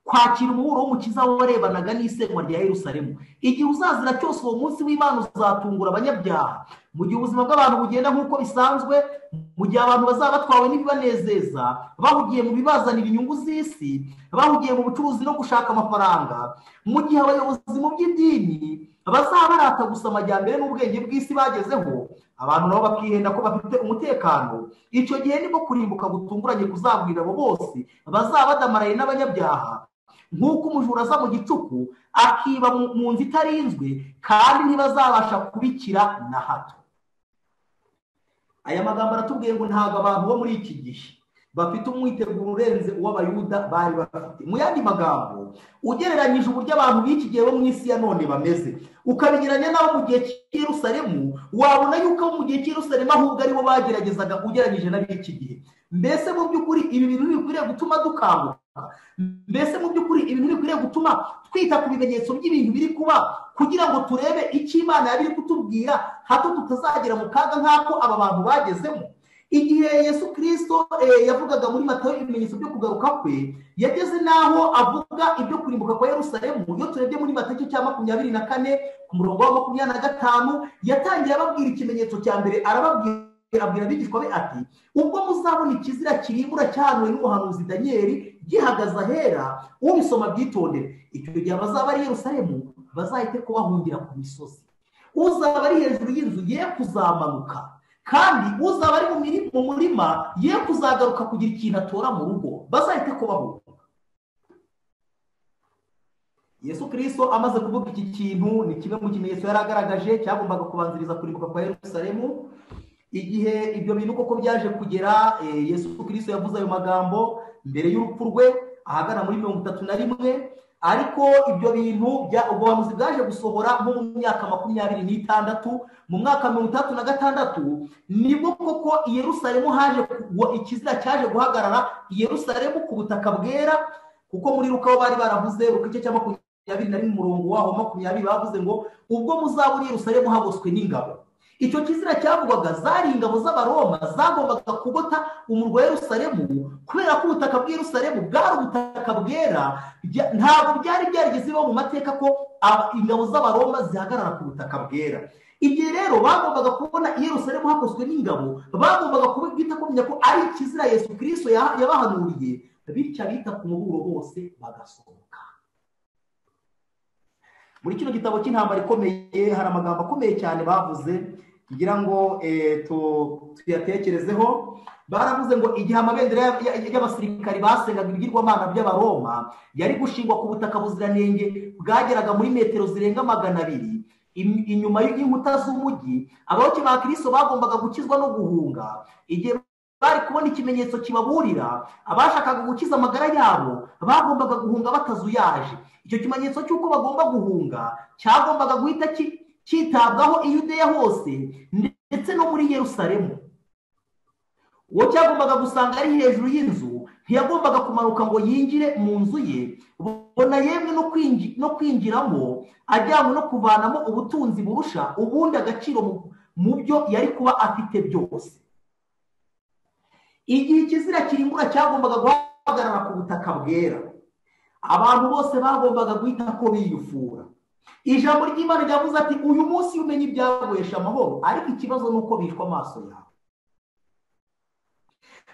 kwakira umuburo w'umukiza warebanaga n'isenywa rya Yerusalemu. Igihe uzazira cyose uwo munsi w'Imana uzatungura abanyabyaha. Mu gihe ubuzima bw'abantu bugenda nk'uko bisanzwe, mu gihe abantu bazaba batwawe n'ibibanezeza, bahugiye mu bibazanira inyungu z'isi, bahugiye mu bucuruzi no gushaka amafaranga, mu gihe abayobozi mu by'idini bazaba barata gusa amajyambere n'ubwenge bw'isi bagezeho, abantu nabo bakihenda ko bafite umutekano, icyo gihe nibwo kurimbuka gutunguranye kuzabwira abo bose bazaba badamaraye n'abanyabyaha, nk'uko umujura aza mu gicuku akiba mu nzu itarinzwe, kandi ntibazabasha kubikira na hato. Aya magambo aratubwiye ngo ntabwo abantu bo muri iki gihe bafite umwiteguro urenze uw'abayuda bari bafite. Mu yandi magambo, ugereranyije uburyo abantu b'iki gihe bo mu isi ya none bameze, ukabigeranya n'abo mu gihe cy'Yerusalemu, wabona yuko abo mu gihe cy'Yerusalemu ahubwo aribo bageragezaga ugereranyije n'ab'iki gihe. Mbese mu by'ukuri ibi bintu bikwiriye gutuma dukanguka? Mbese mu by'ukuri ibintu bikwiriye gutuma twita ku bimenyetso by'ibintu biri kuba, kugira ngo turebe icyo Imana yari iri kutubwira, hato tutazagera mu kaga nk'ako aba bantu bagezemo. Igihe Yesu Kristo yavugaga muri Matayo ibimenyetso byo kugaruka kwe, yageze n'aho avuga ibyo kurimbuka kwa Yerusalemu. Iyo turebye muri Matayo cya 24 ku murongo wa 25, yatangiye ababwira ikimenyetso cya mbere, abwira abigishwa be ati, ubwo muzabona ikizira kirimbura cyahanuwe n'umuhanuzi Daniyeli gihagaze ahera, ubisoma byitondere. Icyo gihe abazaba ari Yerusalemu bazahite ko bahungira ku misozi. Uzaba ari hejuru y'inzu ye kuzamanuka, kandi uzaba ari mu murima ye kuzagaruka kugira ikintu atora mu rugo, bazahite ko bahunga. Yesu Kristo amaze kuvuga iki kintu, ni kimwe mu kimenyetso yari agaragaje cyagombaga kubanziriza kurimbuka kwa Yerusalemu. Igihe ibyo bintu koko byaje kugera, Yesu Kristo yavuze ayo magambo mbere y'urupfu rwe ahagana muri 31, ariko ibyo bintu ubuhanuzi bwaje gusohora nko mu myaka 26. Mu mwaka 36 nibwo koko i Yerusalemu haje ikizira cyaje guhagarara i Yerusalemu ku butaka bwera, kuko muri Luka bari baravuze Luka igice cya 21 umurongo waho 20 bavuze ngo ubwo muzabura Yerusalemu hagoswe n'ingabo. Icyo kizira cyavugwaga zari ingabo z'Abaroma zagombaga kugota umurwa wa Yerusalemu, kubera ko ubutaka bwa Yerusalemu bwari ubutaka bwera. Ntabwo byari byarigeze bibaho mu mateka ko ingabo z'Abaroma zihagarara ku butaka bwera. Igihe rero bagombaga kubona i Yerusalemu hakozwe n'ingabo, bagombaga kubita kumenya ko ari ikizira Yesu Kristo yabahanuriye, bityo abita ku muburo bose bagasohoka. Muri kino gitabo cy'intambara ikomeye hari amagambo akomeye cyane bavuze. ngira ngo tuyatekerezeho. Baravuze ngo igihe amabendera y'abasirikari basengaga ibigirwamana by'abaroma yari gushingwa ku butaka buziranenge bwageraga muri metero zirenga 200 inyuma y'inkuta z'umujyi, abayoboke ba Kristo bagombaga gukizwa no guhunga. Igihe bari kubona ikimenyetso kibaburira abashakaga gukiza amagara yabo bagombaga guhunga batazuyaje. Icyo kimenyetso cy'uko bagomba guhunga cyagombaga guhita cyitabwaho i Yudeya hose ndetse no muri Yerusalemu. Uwo cyagombaga gusanga ari hejuru y'inzu ntiyagombaga kumanuka ngo yinjire mu nzu ye, bona yemwe no kwinjiramo ajyanywe no kuvanamo ubutunzi burusha ubundi agaciro mu byo yari kuba afite byose. Igihe ikizira kirimbura cyagombaga guhagarara ku butaka bwera, abantu bose bagombaga guhita ko biyufura. Ijambo ry'Imana ryavuze ati uyu munsi umenye ibyaguhesha amahoro, ariko ikibazo ni uko bishwa amaso yawe.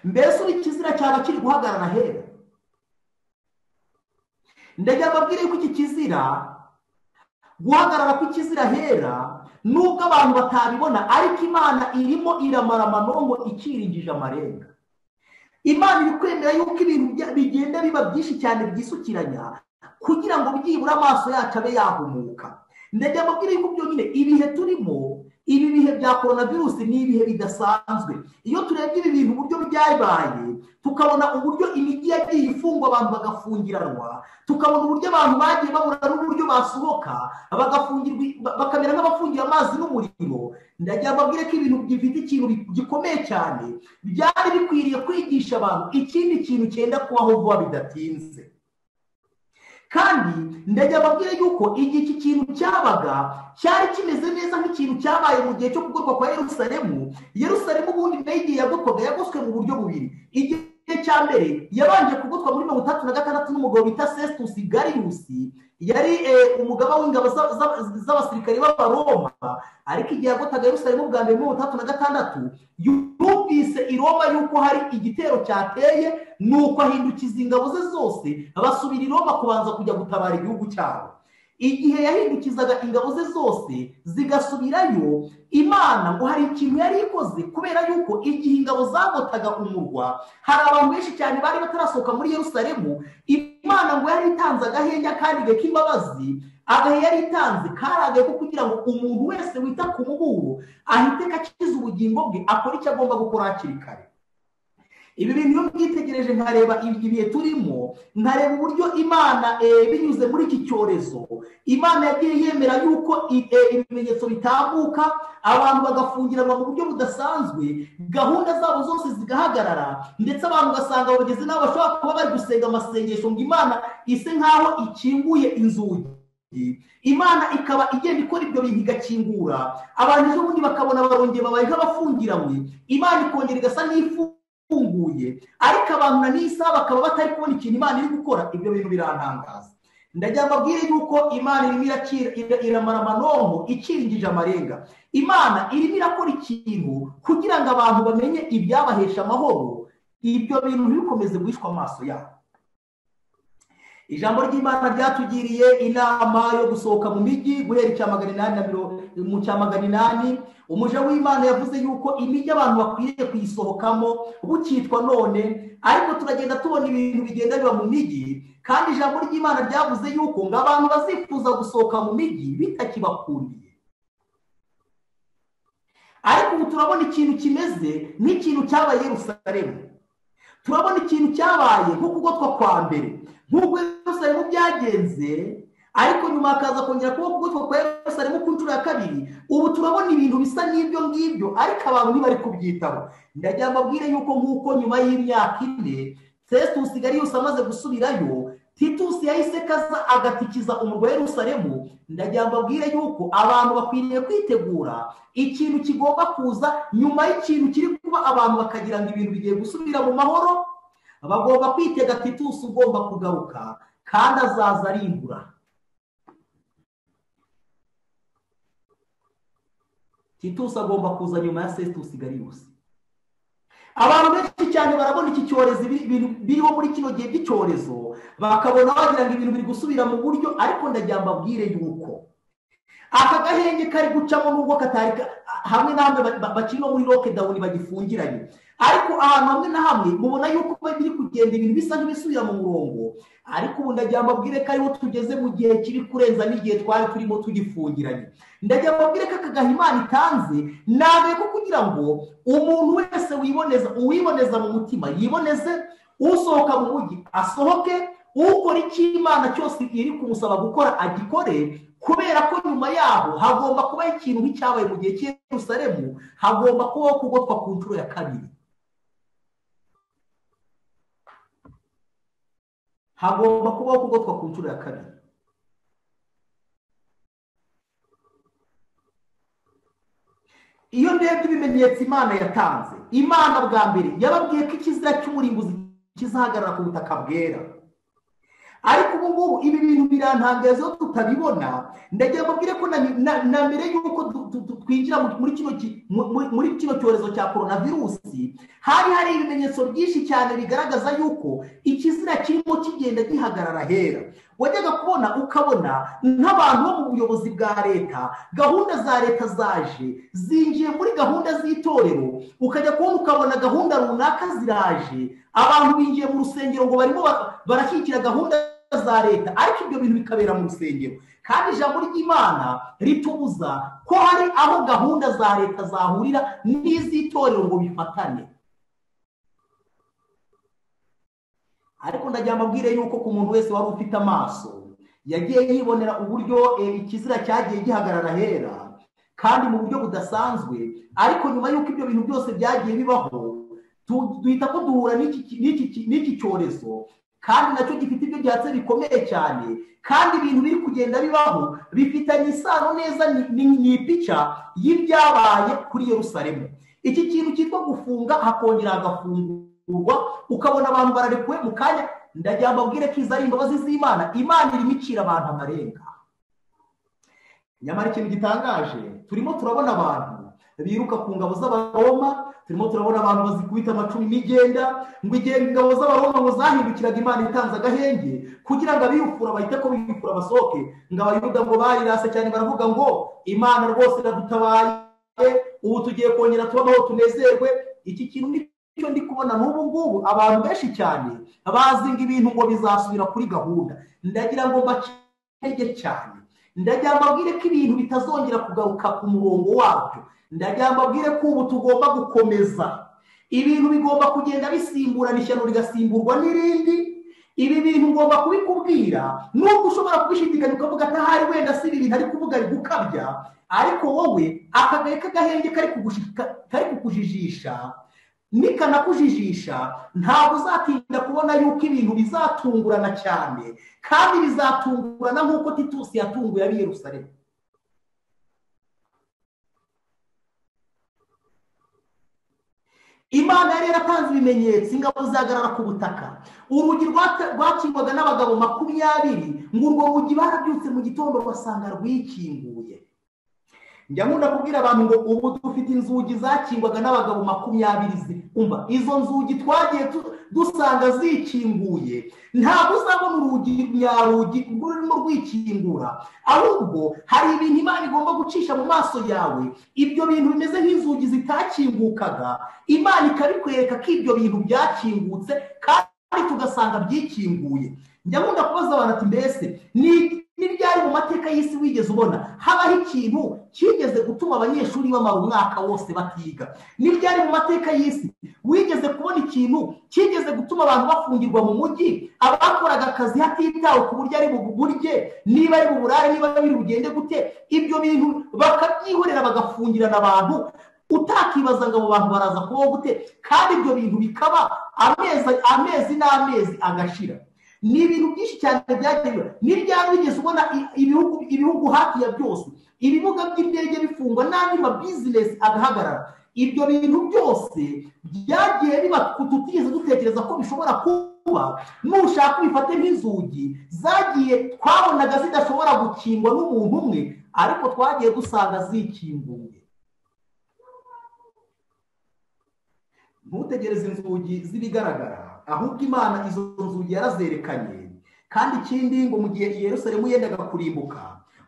Mbese ikizira cyaba kiri guhagarara hera? Ndagira mbabwire ko iki kizira guhagarara kw'ikizira hera nubwo abantu batabibona, ariko Imana irimo iramara amanongo ikiringije amarenga. Imana iri kwemera yuko ibintu bigenda biba byinshi cyane byisukiranya kugira ngo byibura amaso yacu abe yahumuka. Ndagira mbabwire yuko byo nyine ibihe turimo, ibi bihe bya coronavirus ni ibihe bidasanzwe. Iyo turebye ibi bintu uburyo byabaye, tukabona uburyo imijyi yagiye ifungwa abantu bagafungiranwa, tukabona uburyo abantu bagiye babura n'uburyo basohoka bagafungirwa bakamera nk'abafungiye amazi n'umuriro, ndagira mbabwire ko ibintu bifite ikintu gikomeye cyane byari bikwiriye kwigisha abantu ikindi kintu cyenda kubaho vuba bidatinze. Kandi ndagira mbabwire yuko igihe iki kintu cyabaga cyari kimeze neza nk'ikintu cyabaye mu gihe cyo kugotwa kwa Yerusalemu. Yerusalemu ubundi nayo igihe yagoswe mu buryo bubiri. Igihe cya mbere yabanje kugotwa muri 36 n'umugabo bita Festus Gallus, yari umugaba w'ingabo z'abasirikari b'Abaroma, ariko igihe yagotaga Yerusalemu bwa mbere muri 36 yumvise i Roma yuko hari igitero cyateye, nuko ahindukiza ingabo ze zose basubira i Roma kubanza kujya gutabara igihugu cyabo. Igihe yahindukizaga ingabo ze zose zigasubirayo, Imana ngo hari ikintu yari ikoze, kubera yuko igihe ingabo zagotaga umurwa hari abantu benshi cyane bari batarasohoka muri Yerusalemu. Imana ngo yari itanze agahenge kandi igihe k'imbabazi, agahe yari itanze karagaye ko kugira ngo umuntu wese wita ku muburo ahite akiza ubugingo bwe akora icyo agomba gukora hakiri kare. Ibi bintu iyo mwitegereje nkareba ibihe turimo, nkareba uburyo Imana binyuze muri iki cyorezo, Imana yagiye yemera yuko ibimenyetso bitambuka, abantu bagafungiranwa mu buryo budasanzwe, gahunda zabo zose zigahagarara, ndetse abantu ugasanga bageze n'aho bashobora kuba bari gusenga amasengesho ngo Imana ise nk'aho ikinguye inzugi. Imana ikaba igenda ikora ibyo bintu igakingura, abantu ejo bundi bakabona barongeye babaye nk'abafungiranywe, Imana ikongera igasa n'ifunguye, ariko abantu na n'isaha bakaba batari kubona ikintu Imana iri gukora. Ibyo bintu birantangaza. Ndagira mbabwire yuko Imana irimo iramara amanonko ikiringije amarenga. Imana irimo irakora ikintu kugira ngo abantu bamenye ibyabahesha amahoro, ibyo bintu ntibikomeze guhishwa amaso yabo. Ijambo ry'Imana ryatugiriye inama yo gusohoka mu mijyi guhera icya 800. Umuja w'Imana yavuze yuko imijyi abantu bakwiriye kuyisohokamo bukitwa none, ariko turagenda tubona ibintu bigenda biba mu mijyi, kandi ijambo ry'Imana ryavuze yuko ngo abantu bazifuza gusohoka mu mijyi bitakibakundiye. Ariko ubu turabona ikintu kimeze nk'ikintu cyabaye Yerusalemu. Turabona ikintu cyabaye nko kugotwa kwa mbere, nk'uko Yerusalemu byagenze, ariko nyuma hakaza kongera kuba kugotwa kwa Yerusalemu ku nshuro ya kabiri. Ubu turabona ibintu bisa n'ibyo ngibyo, ariko abantu ntibari kubyitaho. Ndagira mbabwire yuko nk'uko nyuma y'imyaka 4 Festus Gallus amaze gusubirayo, Titus yahise kaza agatikiza umurwa wa Yerusalemu. Ndagira mbabwire yuko abantu bakwiriye kwitegura ikintu kigomba kuza nyuma y'ikintu kiri kuba, abantu bakagira ngo ibintu bigiye gusubira mu mahoro. Bagomba kwitega Titus ugomba kugaruka, kandi azaza arimbura. Titus agomba kuza nyuma ya Festus Gallus. Abantu benshi cyane barabona iki cyorezo biriho muri kino gihe by'icyorezo, bakabona wagira ngo ibintu biri gusubira mu buryo, ariko ndagira mbabwire yuko aka gahenge kari gucamo nubwo katari hamwe na hamwe bakiri no muri lockdown bagifungiranye, ariko ahantu hamwe na hamwe mubona yuko biri kugenda ibintu bisa nk'ibisubira mu murongo, ariko ubu ndagira mbabwire ko ariho tugeze mu gihe kiri kurenza n'igihe twari turimo tugifungiranye. Ndagira mbabwire ko aka gahe Imana itanze nabe ko kugira ngo umuntu wese uwiboneza mu mutima yiboneze, usohoka mu mujyi asohoke, ukora icyo Imana cyose iri kumusaba gukora agikore, kubera ko nyuma yaho hagomba kuba ikintu nk'icyabaye mu gihe cy'i Yerusalemu, hagomba kubaho kugotwa ku nshuro ya kabiri. Hagomba kubaho kugotwa ku nshuro ya kabiri. Iyo ndebye ibimenyetso Imana yatanze, Imana bwa mbere yababwiye ko ikizira cy'umurimbuzi kizahagarara ku butaka bwera, ariko ubu ngubu ibi bintu birantangaza iyo tutabibona. Ndagira mbabwire ko na mbere y'uko twinjira muri kino cyorezo cya coronavirusi, hari ibimenyetso byinshi cyane bigaragaza yuko ikizira kirimo kigenda gihagarara hera. Wajyaga kubona ukabona nk'abantu bo mu buyobozi bwa leta, gahunda za leta zaje zinjiye muri gahunda z'itorero, ukajya kubona ukabona gahunda runaka ziraje, abantu binjiye mu rusengero ngo barimo barashyigikira gahunda za leta, ariko ibyo bintu bikabera mu rusengero. Kandi ijambo ry'Imana ritubuza ko hari aho gahunda za leta zahurira n'iz'itorero ngo bifatane. Ariko ndagira mbabwire yuko ku muntu wese wari ufite amaso yagiye yibonera uburyo ikizira cyagiye gihagarara hera kandi mu buryo budasanzwe, ariko nyuma y'uko ibyo bintu byose byagiye bibaho, duhita ko duhura n'iki cyorezo, kandi nacyo gifite ibyo gihatse bikomeye cyane, kandi ibintu biri kugenda bibaho bifitanye isano neza n'ipica y'ibyabaye kuri Yerusalemu. Iki kintu cyitwa gufunga hakongera hagafungurwa, ukabona abantu bararekuwe mu kanya. Ndagira mbabwire ko izo ari imbabazi z'Imana. Imana irimo icira abantu amarenga. Nyamara ikintu gitangaje, turimo turabona abantu biruka ku ngabo z'Abaroma, turimo turabona abantu bazikubita amacumu n'igenda, ngo igihe ingabo z'Abaroma ngo zahindukiraga Imana itanze agahenge kugira ngo abiyufura bahite ko biyufura basohoke, ngo Abayuda ngo barirase cyane baravuga ngo Imana rwose iradutabaye, ubu tugiye kongera tubaho tunezerwe. Iki kintu nicyo ndi kubona n'ubu ngubu abantu benshi cyane bazinga ibintu ngo bizasubira kuri gahunda. Ndagira ngo mbacege cyane, ndagira mbabwire ko ibintu bitazongera kugaruka ku murongo wabyo. Ndagira mbabwire ko ubu tugomba gukomeza, ibintu bigomba kugenda bisimburana, ishyano rigasimburwa n'irindi. Ibi bintu ngomba kubikubwira, nubwo ushobora kubishidikanya ukavuga ati ahari wenda si ibintu ari kuvuga ari gukabya, ariko wowe akagaye k'agahenge kari kukujijisha, nikanakujijisha ntabwo uzatinda kubona yuko ibintu bizatungurana cyane, kandi bizatungurana nk'uko Titusi yatunguye ab'i Yerusalemu. Imana yari yaratanze ibimenyetso, ingabo zihagarara ku butaka, urugi rwakingwaga n'abagabo 20, ngo urwo rugi barabyutse mu gitondo basanga rwikinguye. Njya nkunda kubwira abantu ngo ubu dufite inzugi zakingwaga n'abagabo 20. Umva, izo nzugi twagiye dusanga zikinguye, ntabwo uzabona urugi nyarugi rurimo rwikingura, ahubwo hari ibintu Imana igomba gucisha mu maso yawe. Ibyo bintu bimeze nk'inzugi zitakingukaga, Imana ikabikwereka ko ibyo bintu byakingutse kandi tugasanga byikinguye. Njya nkunda kubaza abantu ati mbese ni ryari mu mateka y'isi wigeze ubona habaho ikintu kigeze gutuma abanyeshuri bamara umwaka wose batiga? Ni ryari mu mateka y'isi wigeze kubona ikintu kigeze gutuma abantu bafungirwa mu mujyi, abakoraga akazi hatitawe ku buryo ari buburye, niba ari buburare, niba biri bugende gute? Ibyo bintu bakabyihorera bagafungirana abantu, utakibaza ngo abo bantu baraza kubaho gute? Kandi ibyo bintu bikaba amezi n'amezi agashira. Ni ibintu byinshi cyane byagiye. Ni ryari wigeze ubona ibihugu hafi ya byose ibibuga by'indege bifungwa n'andi ma business agahagarara? Ibyo bintu byose byagiye biba tutigeze dutekereza ko bishobora kuba. Nushaka ubifate nk'inzugi zagiye twabonaga zidashobora gukingwa n'umuntu umwe, ariko twagiye dusanga zikinguye. Ntutegereze inzugi z'ibigaragara, ahubwo Imana izo nzugi yarazerekanye. Kandi ikindi ngo mu gihe Yerusalemu yendaga kurimbuka,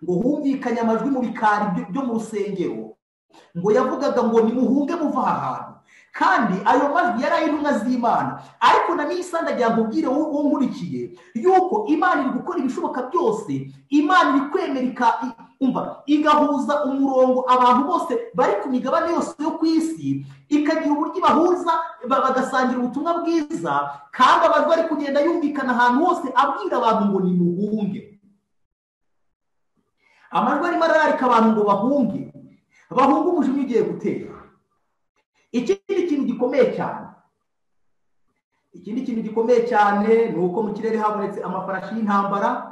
ngo humvikanye amajwi mu bikari byo mu rusengero ngo yavugaga ngo nimuhunge muva aha hantu, kandi ayo majwi yari ay'intumwa z'Imana. Ariko na n'isanda rya nkubwire wowe nkurikiye yuko Imana iri gukora ibishoboka byose, Imana iri kwemera igahuza umurongo abantu bose bari ku migabane yose yo ku isi, ikagira uburyo ibahuza bagasangira ubutumwa bwiza, kandi amajwi ari kugenda yumvikana ahantu hose abwira abantu ngo nimuhunge. Amajwi arimo arararika abantu ngo bahunge umujinya ugiye gutera. Ikindi kintu gikomeye cyane ni uko mu kirere habonetse amafarashi y'intambara,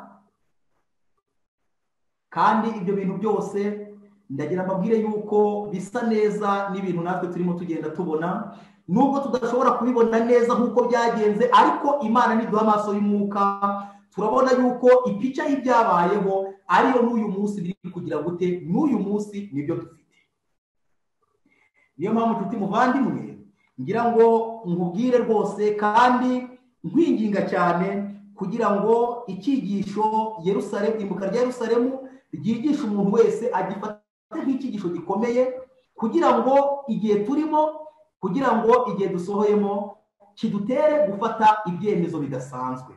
kandi ibyo bintu byose ndagira mbabwire yuko bisa neza n'ibintu natwe turimo tugenda tubona, nubwo tudashobora kubibona neza nk'uko byagenze, ariko Imana niduha amaso y'umwuka turabona yuko ipica y'ibyabayeho ariyo n'uyu munsi biri kugira gute, n'uyu munsi nibyo dufite. Niyo mpamvu nshuti muvandimwe ngira ngo nkubwire rwose kandi nkwinginga cyane kugira ngo icyigisho Yerusalemu, imuka rya Yerusalemu ryigisha umuntu wese agifate nk'icyigisho gikomeye, kugira ngo igihe turimo, kugira ngo igihe dusohoyemo kidutere gufata ibyemezo bidasanzwe.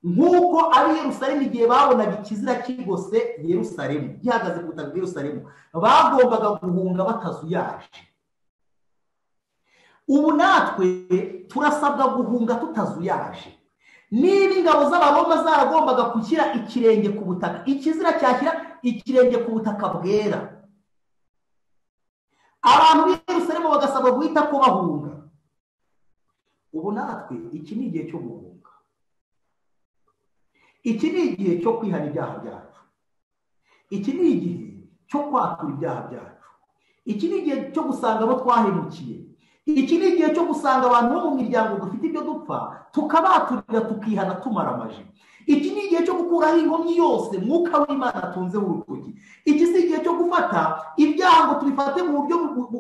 Nk'uko ari Yerusalemu igihe babonaga ikizira kigose Yerusalemu gihagaze ku butaka bwa Yerusalemu, bagombaga guhunga batazuyaje. Ubu natwe turasabwa guhunga tutazuyaje. Niba ingabo z'Abaroma zaragombaga gushyira ikirenge ku butaka, ikizira cyashyira ikirenge ku butaka bwera, abantu b'i Yerusalemu bagasabwa guhita ko bahunga. Ubu natwe iki ni igihe cyo guhunga, iki ni igihe cyo kwihana ibyaha byacu, iki ni igihe cyo kwatura ibyaha byacu, iki ni igihe cyo gusanga abo twahemukiye, iki ni igihe cyo gusanga abantu bo mu miryango dufite ibyo dupfa tukabaturira tukihana tumara amaji. Iki ni igihe cyo gukuraho inkomyi yose mwuka w'Imana atunzeho urutoki. Iki si igihe cyo gufata ibyaha ngo tubifate mu buryo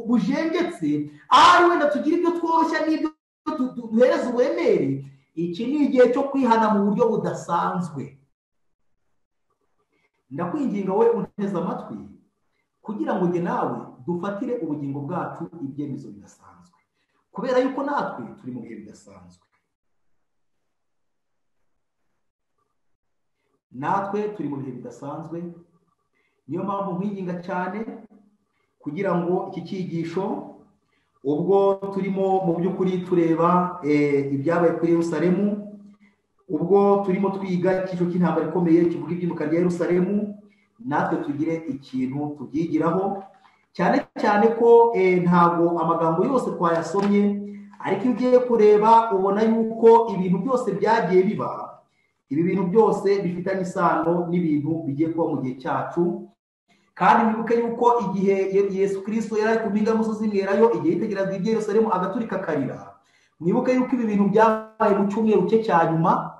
bujengetse, ahari wenda tugira ibyo tworoshya n'ibyo duhereza uburemere. Iki ni igihe cyo kwihana mu buryo budasanzwe. Ndakwinginga wowe unteze amatwi kugira ngo njye nawe dufatire ubugingo bwacu ibyemezo bidasanzwe, kubera yuko natwe turi mu bihe bidasanzwe. Niyo mpamvu nkwinginga cyane kugira ngo iki cyigisho, ubwo turimo mu by'ukuri tureba ibyabaye kuri Yerusalemu, ubwo turimo twiga icyiciro cy'intambara ikomeye kivuga iby'imuka rya Yerusalemu, natwe tugire ikintu tubyigiraho, cyane cyane ko ntabwo amagambo yose twayasomye, ariko iyo ugiye kureba ubona yuko ibintu byose byagiye biba, ibi bintu byose bifitanye isano n'ibintu bigiye kuba mu gihe cyacu. Kandi mwibuke yuko igihe Yesu Kristo yari ari ku mpinga y'umusozi mwerayo, igihe yitegereza ibya Yerusalemu agaturika akarira, mwibuke yuko ibi bintu byabaye mu cyumweru cye cya nyuma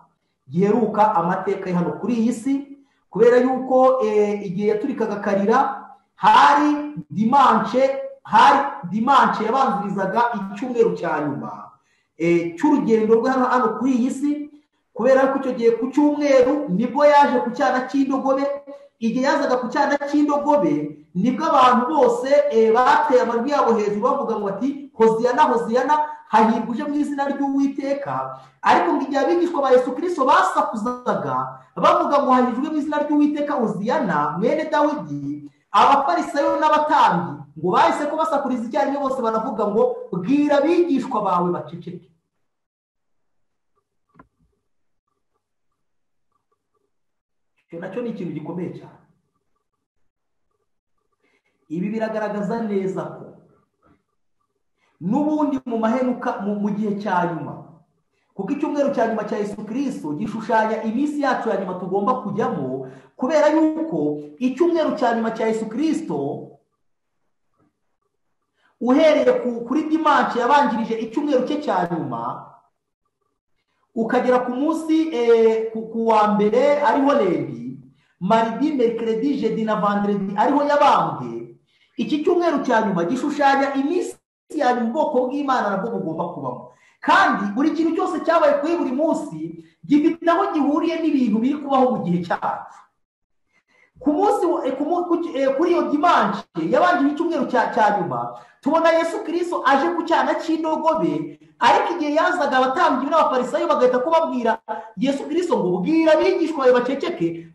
giheruka amateka ye hano kuri iyi si, kubera yuko igihe yaturikaga akarira hari dimanche yabanzirizaga icyumweru cya nyuma cy'urugendo rwe hano kuri iyi si, kubera ko icyo gihe ku cyumweru nibwo yaje ku cyana cy'indogobe. Igihe yazaga ku cyana cy'indogobe nibwo abantu bose bateye amajwi yabo hejuru bavuga ngo ati hoziyana hoziyana, hahirwa uje mu izina ry'Uwiteka. Ariko ngo igihe abigishwa ba Yesu Kristo basakuzaga bavuga ngo hahirwa mu izina ry'Uwiteka hoziyana mwene Dawidi, abafarisayo n'abatambyi ngo bahise ko basakuriza icyarimwe, bose baravuga ngo bwira abigishwa bawe baceceke. Icyo nacyo ni ikintu gikomeye cyane. Ibi biragaragaza neza ko n'ubundi mu mahenuka mu gihe cya nyuma, kuko icyumweru cya nyuma cya Yesu Kristo gishushanya iminsi yacu ya nyuma tugomba kujyamo, kubera yuko icyumweru cya nyuma cya Yesu Kristo uhereye kuri dimanche yabanjirije icyumweru cye cya nyuma ukagera ku munsi ku wa mbere ariho lendi, maridi, mercredi, jeudi na vendredi ariho yabambwe. Iki cyumweru cya nyuma gishushanya iminsi ya nyuma ubwoko bw'Imana nabwo bugomba kubamo, kandi buri kintu cyose cyabaye kuri buri munsi gifite aho gihuriye n'ibintu biri kubaho mu gihe cyacu. kuri iyo dimanche yabanje icyumweru cya nyuma tubona Yesu Kristo aje ku cyana cy'indogobe, ariko igihe yazaga abatambyi n'abafarisayo bagahita kubabwira Yesu Kristo ngo bwira abigishwa bawe baceceke,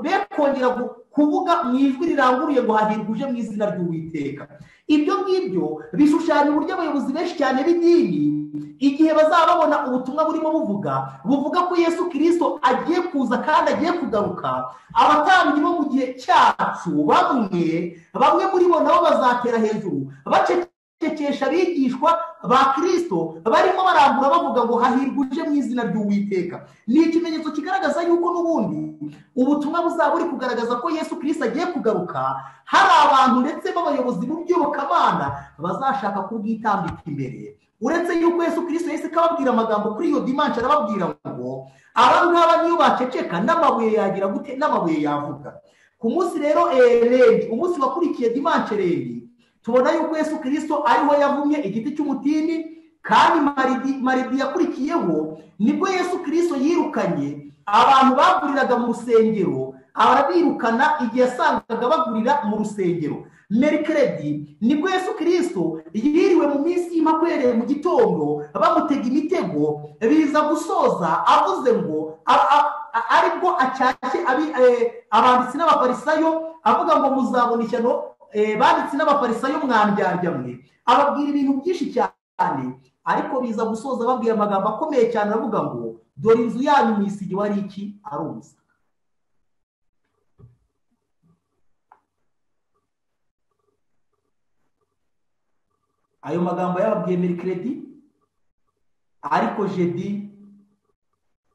be kongera kuvuga mu ijwi riranguruye ngo hahirwa uje mu izina ry'Uwiteka. Ibyo ngibyo bishushanya uburyo abayobozi benshi cyane b'idini igihe bazaba babona ubutumwa burimo buvuga ko Yesu Kristo agiye kuza kandi agiye kugaruka, abatambyi bo mu gihe cyacu bamwe muri bo nabo bazatera hejuru bacecekesha abigishwa ba Kristo barimo barambura bavuga ngo hahirwa uje mu izina ry'Uwiteka. Ni ikimenyetso kigaragaza yuko n'ubundi ubutumwa buzaba buri kugaragaza ko Yesu Kristo agiye kugaruka. Hari abantu ndetse b'abayobozi mu by'iyobokamana bazashaka kubwitambika imbere, uretse yuko Yesu Kristo yahise akababwira amagambo kuri iyo dimanche, arababwira ngo aba ngaba niyo baceceka n'amabuye yagira gute, n'amabuye yavuga. Ku munsi rero umunsi wakurikiye dimanche tubona yuko Yesu Kristo ariho yavumye igiti cy'umutini, kandi maridi yakurikiyeho nibwo Yesu Kristo yirukanye abantu baguriraga mu rusengero, arabirukana igihe yasangaga bagurira mu rusengero. Mercredi nibwo Yesu Kristo yiriwe mu minsi y'Impakwerere mu gitondo bamutega imitego, biza gusoza avuze ngo aribwo acyashye abanditsi n'abafarisayo avuga ngo muzabona ishyano banditsi n'abafarisayo mwandyarya mwe, ababwira ibintu byinshi cyane, ariko biza gusoza babwira amagambo akomeye cyane avuga ngo dore inzu yanyu mw'isigi wari iki, ari ubusa. Ayo magambo yababwiye Mercredi, ariko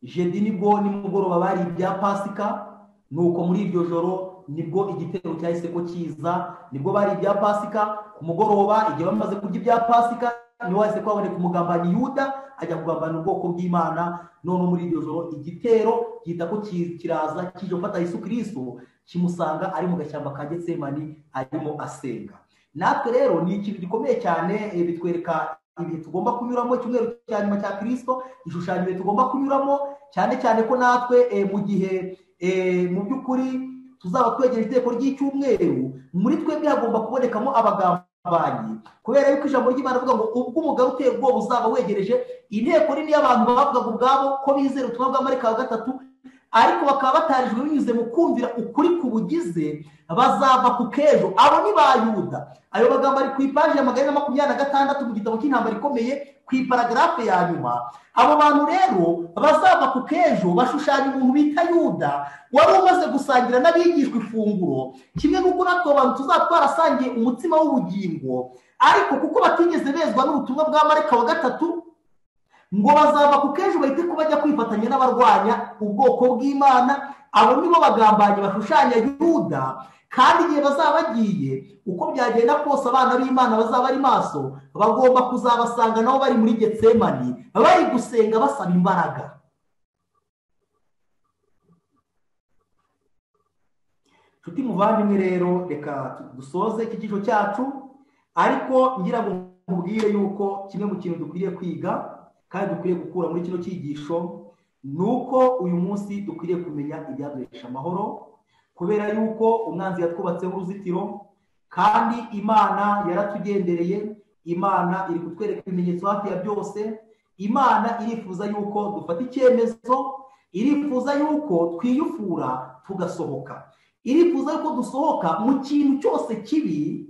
jeudi nibwo nimugoroba bari ibya Pasika, nuko muri iryo joro nibwo igitero cyahise ko kiza, nibwo bari ibya Pasika ku mugoroba. Igihe bamaze kurya ibya Pasika niho hahise kwaboneka umugambanyi Yuda ajya kugambana ubwoko bw'Imana. None muri iryo joro igitero gihita ko kiraza kije gufata Yesu Kristo, kimusanga ari mu gashyamba ka Getsemani arimo asenga. Natwe rero ni ikintu gikomeye cyane, bitwereka ibihe tugomba kunyuramo. Icyumweru cya nyuma cya Kristo ishushanya ibihe tugomba kunyuramo, cyane cyane ko natwe mu gihe mu by'ukuri tuzaba twegereje iteko ry'icyumweru, muri twebwe hagomba kubonekamo abagambanyi, kubera yuko ijambo ry'Imana rivuga ngo ubwo umugaru uteye ubwoba uzaba wegereje. Inteko nini y'abantu bavugaga ubwabo ko bizera ubutumwa bwa marayika wa gatatu, ariko bakaba batarijwe binyuze mu kumvira ukuri kubugize, bazava ku kejo. Abo ni ba Yuda. Ayo magambo ari ku ipaji ya 126 mu gitabo cy'intambara ikomeye ku iparagarafe ya nyuma. Abo bantu rero bazava ku kejo bashushanya umuntu bita Yuda wari umaze gusangira n'abigishwa ifunguro, kimwe n'uko natwe abantu tuzaba twarasangiye umutsima w'ubugingo, ariko kuko batigeze bezwa n'ubutumwa bwa marayika wa gatatu, ngo bazava ku kejo bahite ko bajya kwifatanya n'abarwanya ubwoko bw'Imana. Abo nibo bagambanyi bashushanya Yuda, kandi igihe bazaba bagiye uko byagenda kose abana b'Imana bazaba ari maso, bagomba kuzabasanga nabo bari muri Getsemani bari gusenga basaba imbaraga. Nshuti muvandimwe rero, reka dusoze iki cyiciro cyacu, ariko ngira ngo mubwire yuko kimwe mu kintu dukwiriye kwiga kandi dukwiriye gukura muri kino cyigisho nuko uyu munsi dukwiriye kumenya ibyaduhesha amahoro, kubera yuko umwanzi yatwubatseho uruzitiro, kandi Imana yaratugendereye. Imana iri kutwereka ibimenyetso hafi ya byose. Imana irifuza yuko dufata icyemezo, irifuza yuko twiyufura tugasohoka, irifuza yuko dusohoka mu kintu cyose kibi.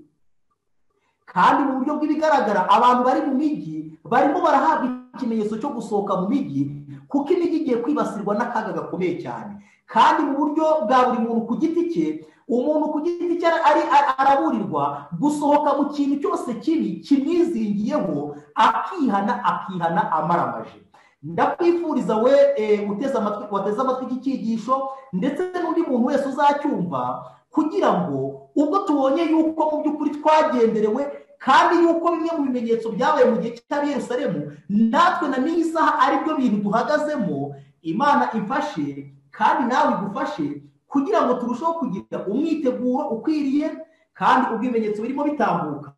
Kandi mu buryo bw'ibigaragara abantu bari mu mijyi barimo barahabwa ikimenyetso cyo gusohoka mu mijyi, kuko imijyi igiye kwibasirwa n'akaga gakomeye cyane. Kandi mu buryo bwa buri muntu ku giti cye, umuntu ku giti cye araburirwa gusohoka mu kintu cyose kibi kimwizingiyeho, akihana amaramaje. Ndakwifuriza we wateze amatwi iki cyigisho, ndetse n'undi muntu wese uzacyumva, kugira ngo ubwo tubonye yuko mu by'ukuri twagenderewe, kandi yuko bimwe mu bimenyetso byabaye mu gihe cy'ab'i Yerusalemu natwe na n'iyi saha ari byo bintu duhagazemo, Imana ifashe kandi nawe igufashe kugira ngo turusheho kugira umwiteguro ukwiriye, kandi ubwo ibimenyetso birimo bitambuka,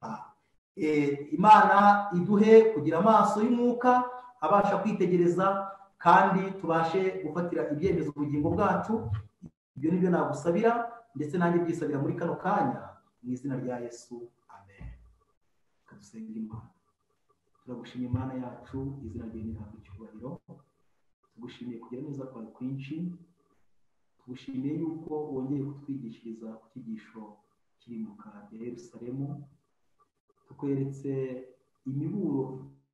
Imana iduhe kugira amaso y'umwuka abasha kwitegereza, kandi tubashe gufatira ibyemezo ubugingo bwacu. ibyo ni byo nagusabira ndetse nanjye byisabira muri kano kanya mu izina rya Yesu, amen. Kadusenga Imana. Turagushimiye Imana yacu, izina ryawe rihabwe icyubahiro. Tugushimiye kugira neza kwawe kwinshi, tugushimiye yuko wongeye kutwigishiriza ku cyigisho cy'irimbuka rya Yerusalemu, tukweretse imiburo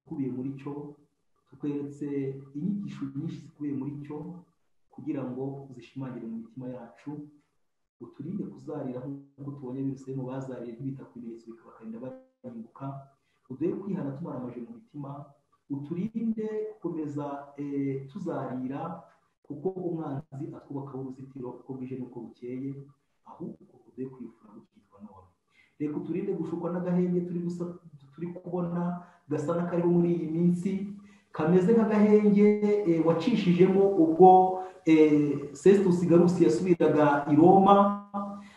ikubiye muri cyo, tukweretse inyigisho nyinshi zikubiye muri cyo kugira ngo zishimangire mu mitima yacu, uturinde kuzarira nk'uko tubonye Yerusalemu bazariye ntibita ku bimenyetso bikabakarinda barimbuka, uduhe kwihana tumaramaje mu mitima, uturinde gukomeza tuzarira kuko umwanzi atwubakaho uruzitiro uko bwije n'uko bukeye, ahubwo uduhe kwifura gukitwa none. Reka uturinde gushukwa n'agahenge turi kubona gasa n'akariho muri iyi minsi, kameze nk'agahenge wacishijemo ubwo Festus Garusi yasubiraga i Roma,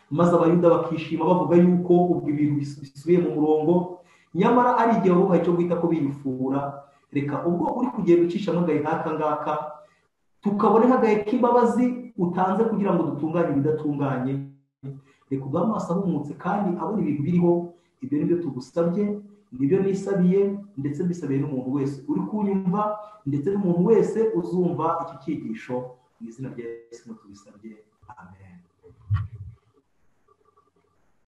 maze abayuda bakishima bavuga yuko ubwo ibintu bisubiye mu murongo, nyamara ari igihe wabuhaye cyo guhita ko biyufura. Reka ubwo uri kugenda ucishamo agahe nk'aka ngaka, tukabone nk'agahe k'imbabazi utanze kugira ngo dutunganye ibidatunganye. Reka uduhe amaso ahumutse kandi abona ibintu biriho. Ibyo ni byo tugusabye, nibyo nisabiye, ndetse mbisabiye n'umuntu wese uri kunyumva, ndetse n'umuntu wese uzumva iki cyigisho, mu izina rya Yesu tubisabye.